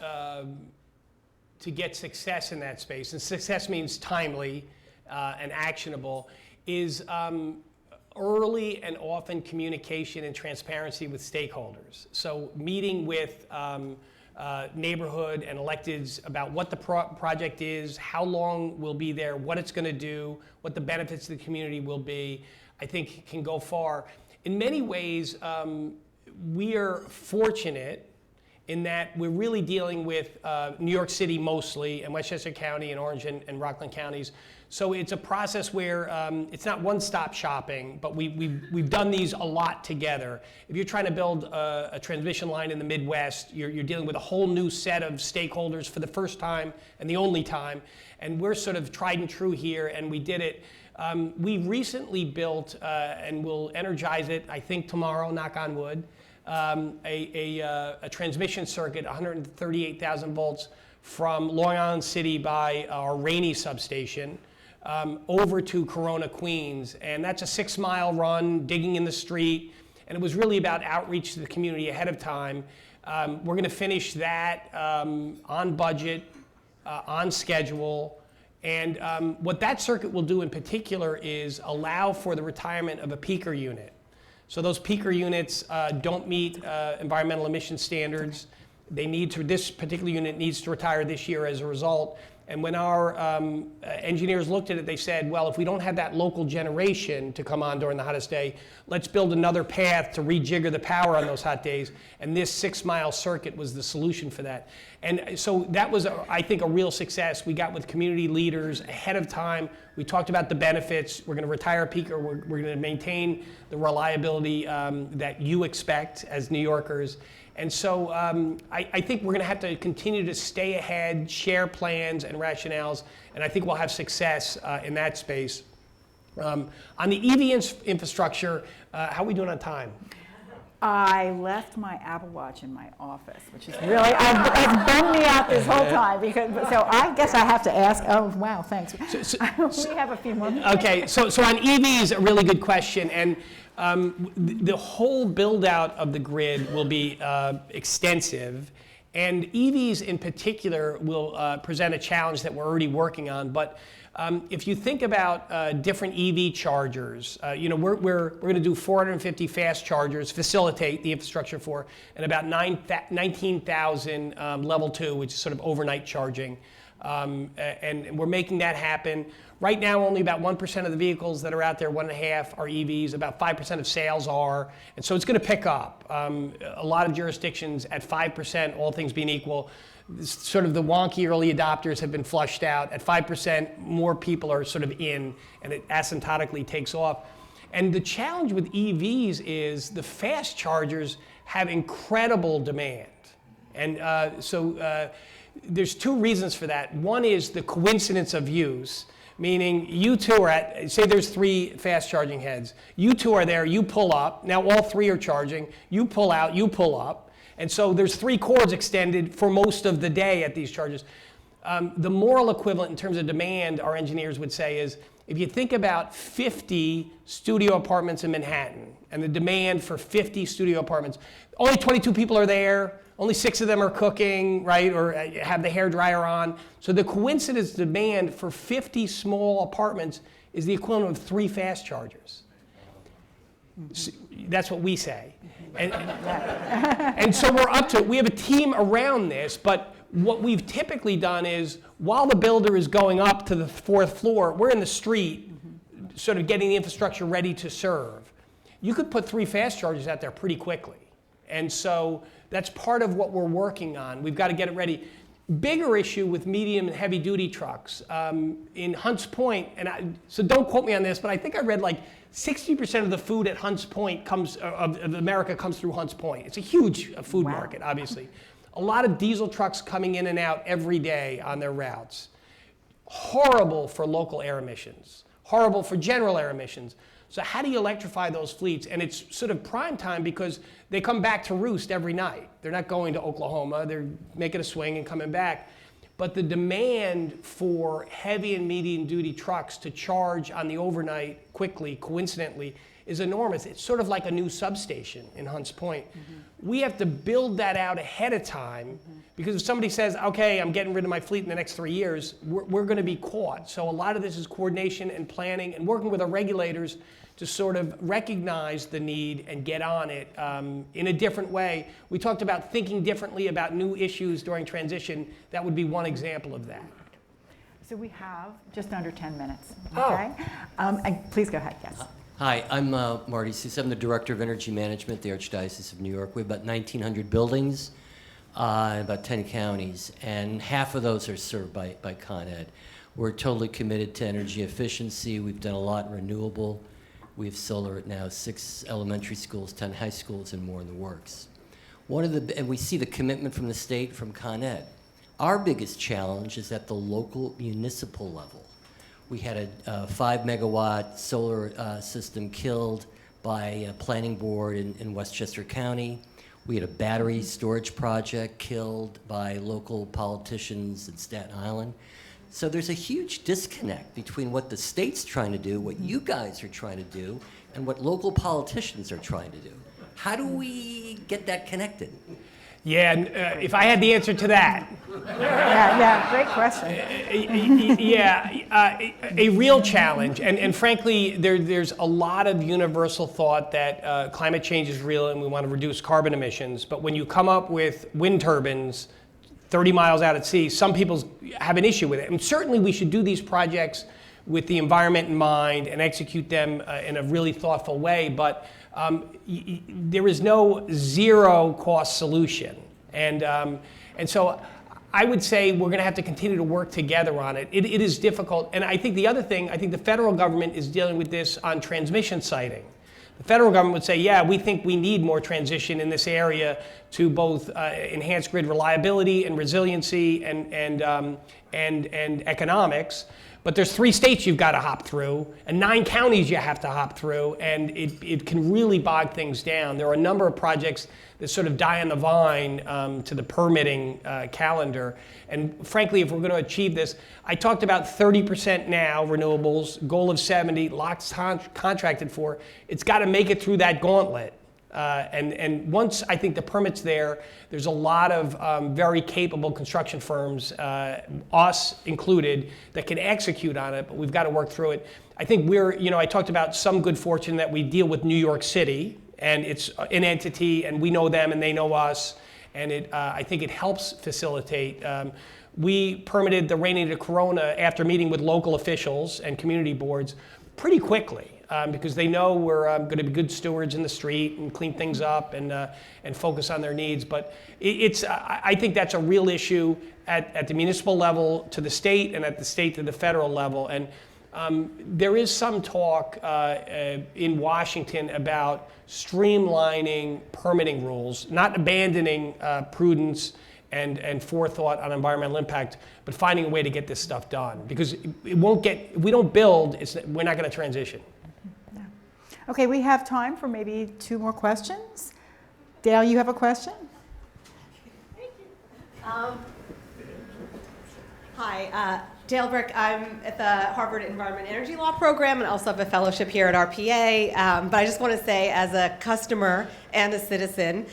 to get success in that space, and success means timely and actionable, is early and often communication and transparency with stakeholders. So meeting with neighborhood and electeds about what the project is, how long we'll be there, what it's going to do, what the benefits to the community will be, I think can go far. In many ways, we are fortunate in that we're really dealing with New York City mostly, and Westchester County and Orange and Rockland counties. So it's a process where it's not one-stop shopping, but we've done these a lot together. If you're trying to build a transmission line in the Midwest, you're dealing with a whole new set of stakeholders for the first time and the only time, and we're sort of tried and true here, and we did it. We recently built, and we'll energize it, I think tomorrow, knock on wood, a transmission circuit, 138,000 volts, from Long Island City by our Rainey substation over to Corona, Queens. And that's a 6-mile run, digging in the street. And it was really about outreach to the community ahead of time. We're going to finish that on budget, on schedule. And what that circuit will do in particular is allow for the retirement of a peaker unit. So those peaker units don't meet environmental emission standards. They need to, this particular unit needs to retire this year as a result. And when our engineers looked at it, they said, well, if we don't have that local generation to come on during the hottest day, let's build another path to rejigger the power on those hot days. And this 6-mile circuit was the solution for that. And so that was, I think, a real success. We got with community leaders ahead of time. We talked about the benefits. We're going to retire a peaker. We're going to maintain the reliability that you expect as New Yorkers. And so I think we're going to have to continue to stay ahead, share plans and rationales, and I think we'll have success in that space. On the EV infrastructure, how are we doing on time? I left my Apple Watch in my office, which is really, it's bummed me out this whole time. So I guess I have to ask, oh, wow, thanks. We have a few more minutes. Okay, so on EVs, a really good question. And the whole build out of the grid will be extensive, and EVs in particular will present a challenge that we're already working on. But if you think about different EV chargers, we're going to do 450 fast chargers, facilitate the infrastructure for, and about 19,000 level 2, which is sort of overnight charging. And we're making that happen. Right now, only about 1% of the vehicles that are out there, 1.5%, are EVs. About 5% of sales are. And so it's going to pick up. A lot of jurisdictions at 5%, all things being equal, sort of the wonky early adopters have been flushed out. At 5%, more people are sort of in, and it asymptotically takes off. And the challenge with EVs is the fast chargers have incredible demand. And so there's two reasons for that. One is the coincidence of use, meaning you two are at, say there's 3 fast charging heads. You two are there, you pull up. Now all 3 are charging. You pull out, you pull up. And so there's 3 cords extended for most of the day at these charges. The moral equivalent in terms of demand, our engineers would say, is if you think about 50 studio apartments in Manhattan and the demand for 50 studio apartments, only 22 people are there. Only 6 of them are cooking, right, or have the hairdryer on. So the coincidence demand for 50 small apartments is the equivalent of 3 fast chargers. So that's what we say. And so we're up to it. We have a team around this, but what we've typically done is while the builder is going up to the 4th floor, we're in the street sort of getting the infrastructure ready to serve. You could put 3 fast chargers out there pretty quickly. And so that's part of what we're working on. We've got to get it ready. Bigger issue with medium and heavy duty trucks. In Hunts Point, so don't quote me on this, but I think I read like 60% of the food at Hunts Point of America comes through Hunts Point. It's a huge food market, obviously. A lot of diesel trucks coming in and out every day on their routes. Horrible for local air emissions. Horrible for general air emissions. So how do you electrify those fleets? And it's sort of prime time because they come back to roost every night. They're not going to Oklahoma. They're making a swing and coming back. But the demand for heavy and medium duty trucks to charge on the overnight quickly, coincidentally, is enormous. It's sort of like a new substation in Hunts Point. We have to build that out ahead of time, because if somebody says, okay, I'm getting rid of my fleet in the next 3 years, we're going to be caught. So a lot of this is coordination and planning and working with our regulators to sort of recognize the need and get on it in a different way. We talked about thinking differently about new issues during transition. That would be one example of that. So we have just under 10 minutes. Oh. Okay. And please go ahead. Yes. Hi, I'm Marty Susan. I'm the Director of Energy Management at the Archdiocese of New York. We have about 1,900 buildings in about 10 counties, and half of those are served by Con Ed. We're totally committed to energy efficiency. We've done a lot in renewable. We have solar at now 6 elementary schools, 10 high schools, and more in the works. And we see the commitment from the state, from Con Ed. Our biggest challenge is at the local municipal level. We had a 5 megawatt solar system killed by a planning board in Westchester County. We had a battery storage project killed by local politicians in Staten Island. So there's a huge disconnect between what the state's trying to do, what you guys are trying to do, and what local politicians are trying to do. How do we get that connected? Yeah, and if I had the answer to that. Yeah, great question. A real challenge. And frankly, there's a lot of universal thought that climate change is real and we want to reduce carbon emissions. But when you come up with wind turbines 30 miles out at sea, some people have an issue with it. And certainly we should do these projects with the environment in mind and execute them in a really thoughtful way. But there is no zero cost solution. And so I would say we're going to have to continue to work together on it. It is difficult. And I think the other thing, I think the federal government is dealing with this on transmission siting. The federal government would say, yeah, we think we need more transition in this area to both enhance grid reliability and resiliency and economics. But there's 3 states you've got to hop through, and 9 counties you have to hop through, and it can really bog things down. There are a number of projects that sort of die on the vine to the permitting calendar. And frankly, if we're going to achieve this, I talked about 30% now, renewables, goal of 70, lots contracted for. It's got to make it through that gauntlet. And once I think the permit's there, there's a lot of very capable construction firms, us included, that can execute on it, but we've got to work through it. I think I talked about some good fortune that we deal with New York City, and it's an entity, and we know them and they know us, and I think it helps facilitate. We permitted the Rainy to Corona after meeting with local officials and community boards pretty quickly. Because they know we're going to be good stewards in the street and clean things up and focus on their needs. But I think that's a real issue at the municipal level to the state and at the state to the federal level. And there is some talk in Washington about streamlining permitting rules, not abandoning prudence and forethought on environmental impact, but finding a way to get this stuff done. Because if we don't build, we're not going to transition. Okay, we have time for maybe 2 more questions. Dale, you have a question? Thank you. Hi, Dale Brick. I'm at the Harvard Environment Energy Law program and also have a fellowship here at RPA. But I just want to say, as a customer and a citizen,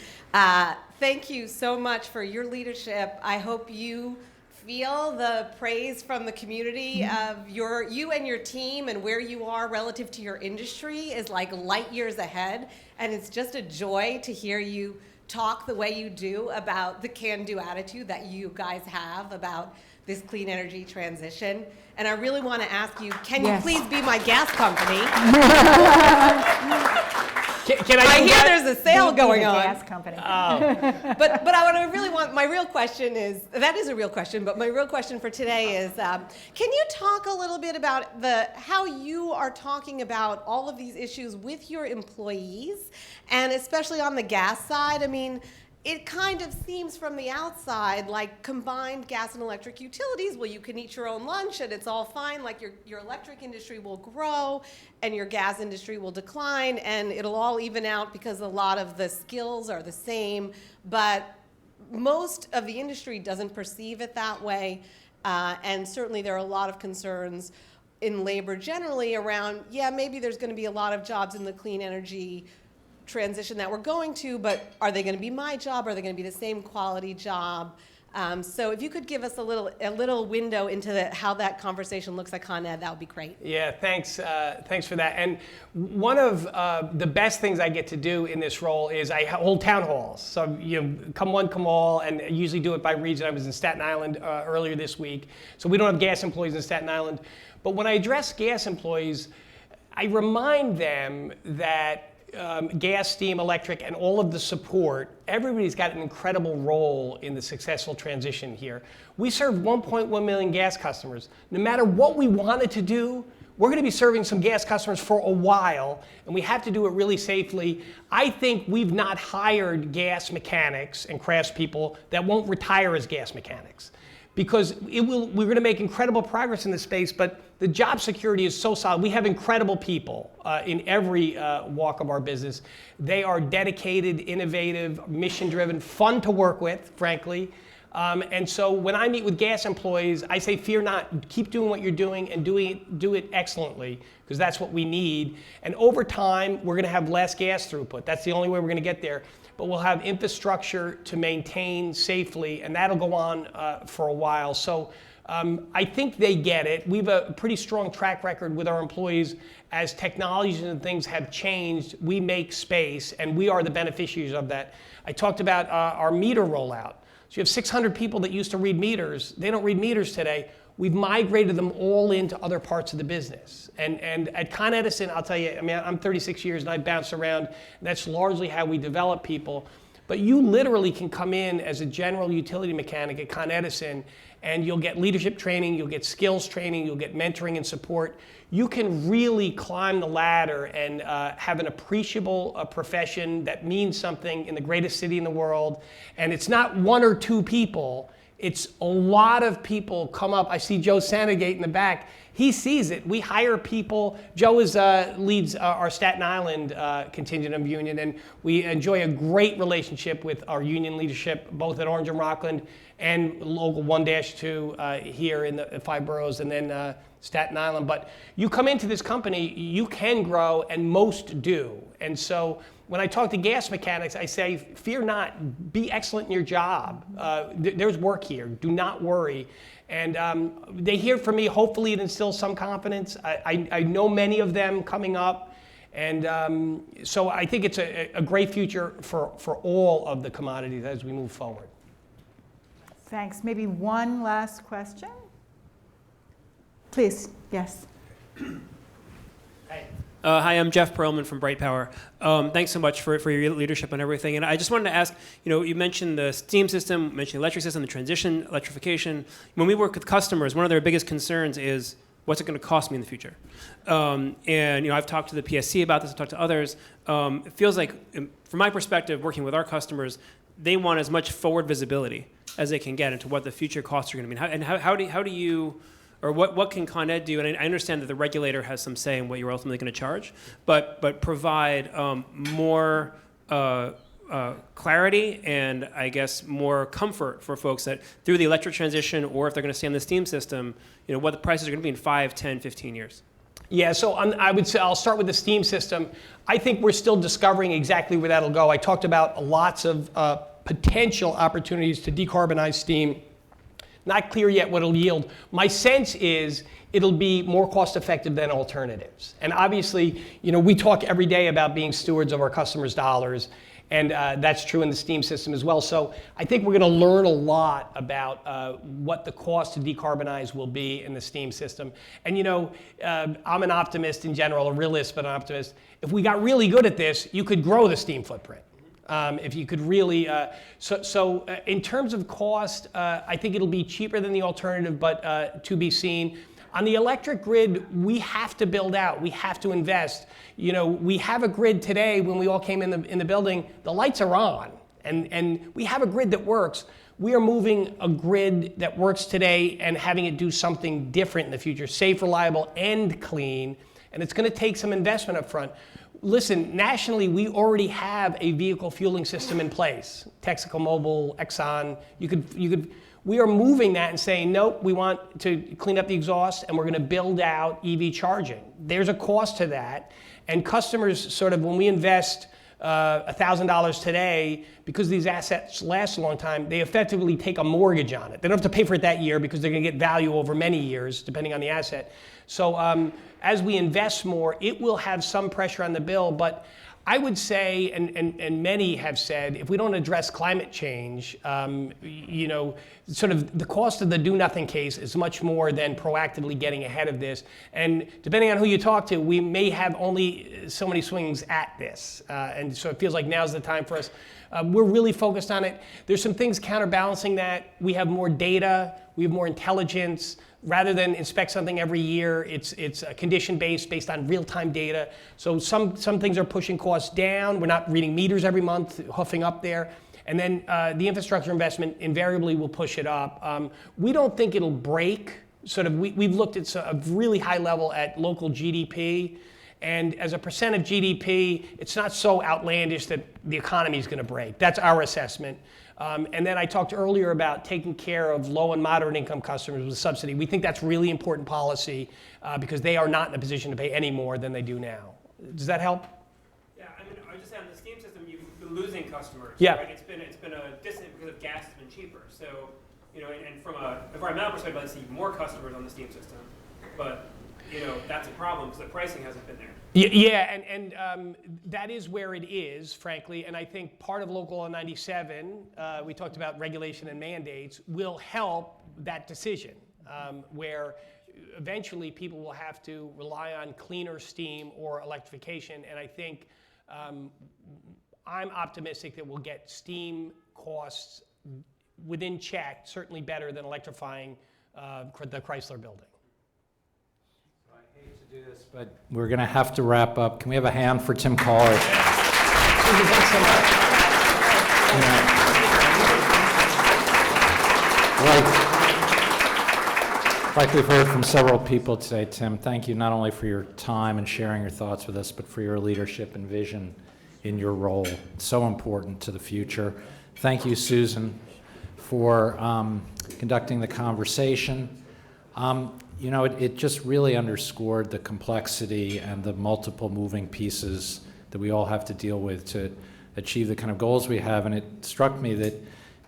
thank you so much for your leadership. I hope you feel the praise from the community of you and your team, and where you are relative to your industry is like light years ahead. And it's just a joy to hear you talk the way you do about the can-do attitude that you guys have about this clean energy transition. And I really want to ask you, can you please be my gas company? Can I hear there's a sale going on. Gas company. But my real question is, that is a real question, but my real question for today is, can you talk a little bit about how you are talking about all of these issues with your employees, and especially on the gas side? I mean, it kind of seems from the outside like combined gas and electric utilities, well, you can eat your own lunch and it's all fine, like your electric industry will grow and your gas industry will decline, and it'll all even out because a lot of the skills are the same, but most of the industry doesn't perceive it that way, and certainly there are a lot of concerns in labor generally around, yeah, maybe there's going to be a lot of jobs in the clean energy transition that we're going to, but are they going to be my job? Are they going to be the same quality job? So if you could give us a little window into how that conversation looks at Con Ed, that would be great. Yeah, thanks for that. And one of the best things I get to do in this role is I hold town halls. So come one, come all, and I usually do it by region. I was in Staten Island earlier this week. So we don't have gas employees in Staten Island. But when I address gas employees, I remind them that gas, steam, electric, and all of the support, everybody's got an incredible role in the successful transition here. We serve 1.1 million gas customers. No matter what we wanted to do, we're going to be serving some gas customers for a while, and we have to do it really safely. I think we've not hired gas mechanics and craftspeople that won't retire as gas mechanics, because we're going to make incredible progress in this space, but the job security is so solid. We have incredible people in every walk of our business. They are dedicated, innovative, mission-driven, fun to work with, frankly. And so when I meet with gas employees, I say, fear not, keep doing what you're doing and do it excellently, because that's what we need. And over time, we're going to have less gas throughput. That's the only way we're going to get there. But we'll have infrastructure to maintain safely, and that'll go on for a while. So I think they get it. We have a pretty strong track record with our employees. As technologies and things have changed, we make space, and we are the beneficiaries of that. I talked about our meter rollout. So you have 600 people that used to read meters. They don't read meters today. We've migrated them all into other parts of the business. And at ConEdison, I'll tell you, I mean, I'm 36 years and I bounce around, and that's largely how we develop people. But you literally can come in as a general utility mechanic at ConEdison, and you'll get leadership training, you'll get skills training, you'll get mentoring and support. You can really climb the ladder and have an appreciable profession that means something in the greatest city in the world. And it's not one or two people. It's a lot of people come up. I see Joe Sandegate in the back. He sees it. We hire people. Joe leads our Staten Island contingent of union, and we enjoy a great relationship with our union leadership, both at Orange and Rockland and local 1-2 here in the 5 boroughs, and then Staten Island. But you come into this company, you can grow, and most do. And so when I talk to gas mechanics, I say, fear not, be excellent in your job. There's work here, do not worry. And they hear from me, hopefully it instills some confidence. I know many of them coming up. And so I think it's a great future for all of the commodities as we move forward. Thanks. Maybe one last question? Please, yes. Hi, I'm Jeff Perlman from Bright Power. Thanks so much for your leadership and everything. And I just wanted to ask, you mentioned the steam system, you mentioned the electric system, the transition, electrification. When we work with customers, one of their biggest concerns is, what's it going to cost me in the future? And I've talked to the PSC about this, I've talked to others. It feels like, from my perspective, working with our customers, they want as much forward visibility as they can get into what the future costs are going to be. How do you, or what can Con Ed do? And I understand that the regulator has some say in what you're ultimately going to charge, but provide more clarity and, I guess, more comfort for folks that through the electric transition, or if they're going to stay on the steam system, what the prices are going to be in 5, 10, 15 years. Yeah, so I would say I'll start with the steam system. I think we're still discovering exactly where that'll go. I talked about lots of potential opportunities to decarbonize steam. Not clear yet what it'll yield. My sense is it'll be more cost effective than alternatives. And obviously, we talk every day about being stewards of our customers' dollars, and that's true in the steam system as well. So I think we're going to learn a lot about what the cost to decarbonize will be in the steam system. And I'm an optimist in general, a realist, but an optimist. If we got really good at this, you could grow the steam footprint. If you could really, so in terms of cost, I think it'll be cheaper than the alternative, but to be seen. On the electric grid, we have to build out, we have to invest. We have a grid today. When we all came in the building, the lights are on, and we have a grid that works. We are moving a grid that works today and having it do something different in the future, safe, reliable, and clean, and it's going to take some investment up front. Listen, nationally, we already have a vehicle fueling system in place. Texaco Mobil, Exxon, We are moving that and saying, nope, we want to clean up the exhaust and we're going to build out EV charging. There's a cost to that. And customers sort of, when we invest $1,000 today, because these assets last a long time, they effectively take a mortgage on it. They don't have to pay for it that year because they're going to get value over many years, depending on the asset. So as we invest more, it will have some pressure on the bill, but I would say, and many have said, if we don't address climate change, you know, sort of the cost of the do-nothing case is much more than proactively getting ahead of this. And depending on who you talk to, we may have only so many swings at this. And so it feels like now's the time for us. We're really focused on it. There's some things counterbalancing that. We have more data, we have more intelligence. Rather than inspect something every year, it's condition-based, based on real-time data. So some things are pushing costs down. We're not reading meters every month, hoofing up there. And then the infrastructure investment invariably will push it up. We don't think it'll break. Sort of, we've looked at a really high level at local GDP. And as a percent of GDP, it's not so outlandish that the economy is going to break. That's our assessment. And then I talked earlier about taking care of low and moderate income customers with subsidy. We think that's really important policy because they are not in a position to pay any more than they do now. Does that help? Yeah, I mean, I would just say on the steam system, you've been losing customers. Yeah. Right? It's been a distance because of gas has been cheaper. So, you know, and from a environmental perspective, I'd see more customers on the steam system. But, you know, that's a problem because the pricing hasn't been there. Yeah, and that is where it is, frankly, and I think part of Local Law 97, we talked about regulation and mandates, will help that decision, where eventually people will have to rely on cleaner steam or electrification, and I think I'm optimistic that we'll get steam costs within check, certainly better than electrifying the Chrysler building. This, but we're going to have to wrap up. Can we have a hand for Tim Cawley? Susan, thanks so much. Like we've heard from several people today, Tim, thank you not only for your time and sharing your thoughts with us, but for your leadership and vision in your role. It's so important to the future. Thank you, Susan, for conducting the conversation. You know, it just really underscored the complexity and the multiple moving pieces that we all have to deal with to achieve the kind of goals we have. And it struck me that,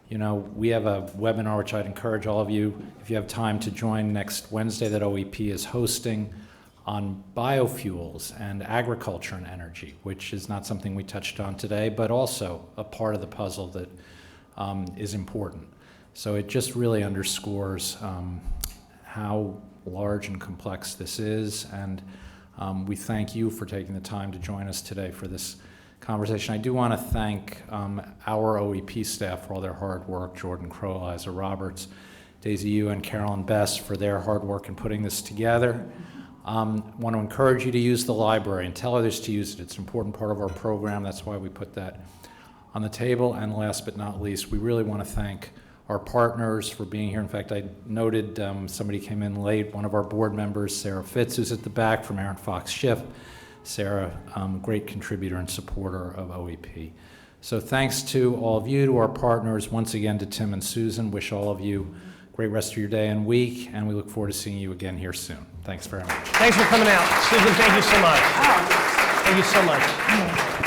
you know, we have a webinar, which I'd encourage all of you, if you have time, to join next Wednesday, that OEP is hosting on biofuels and agriculture and energy, which is not something we touched on today, but also a part of the puzzle that is important. So it just really underscores how large and complex this is, and we thank you for taking the time to join us today for this conversation. I do want to thank our OEP staff for all their hard work, Jordan Crow, Eliza Roberts, Daisy Yu, and Carolyn Best for their hard work in putting this together. I want to encourage you to use the library and tell others to use it. It's an important part of our program. That's why we put that on the table. And last but not least, we really want to thank our partners for being here. In fact, I noted somebody came in late, one of our board members, Sarah Fitz, who's at the back, from Aaron Fox Schiff. Sarah, great contributor and supporter of OEP. So thanks to all of you, to our partners, once again to Tim and Susan. Wish all of you a great rest of your day and week, and we look forward to seeing you again here soon. Thanks very much. Thanks for coming out. Susan, thank you so much. Thank you so much.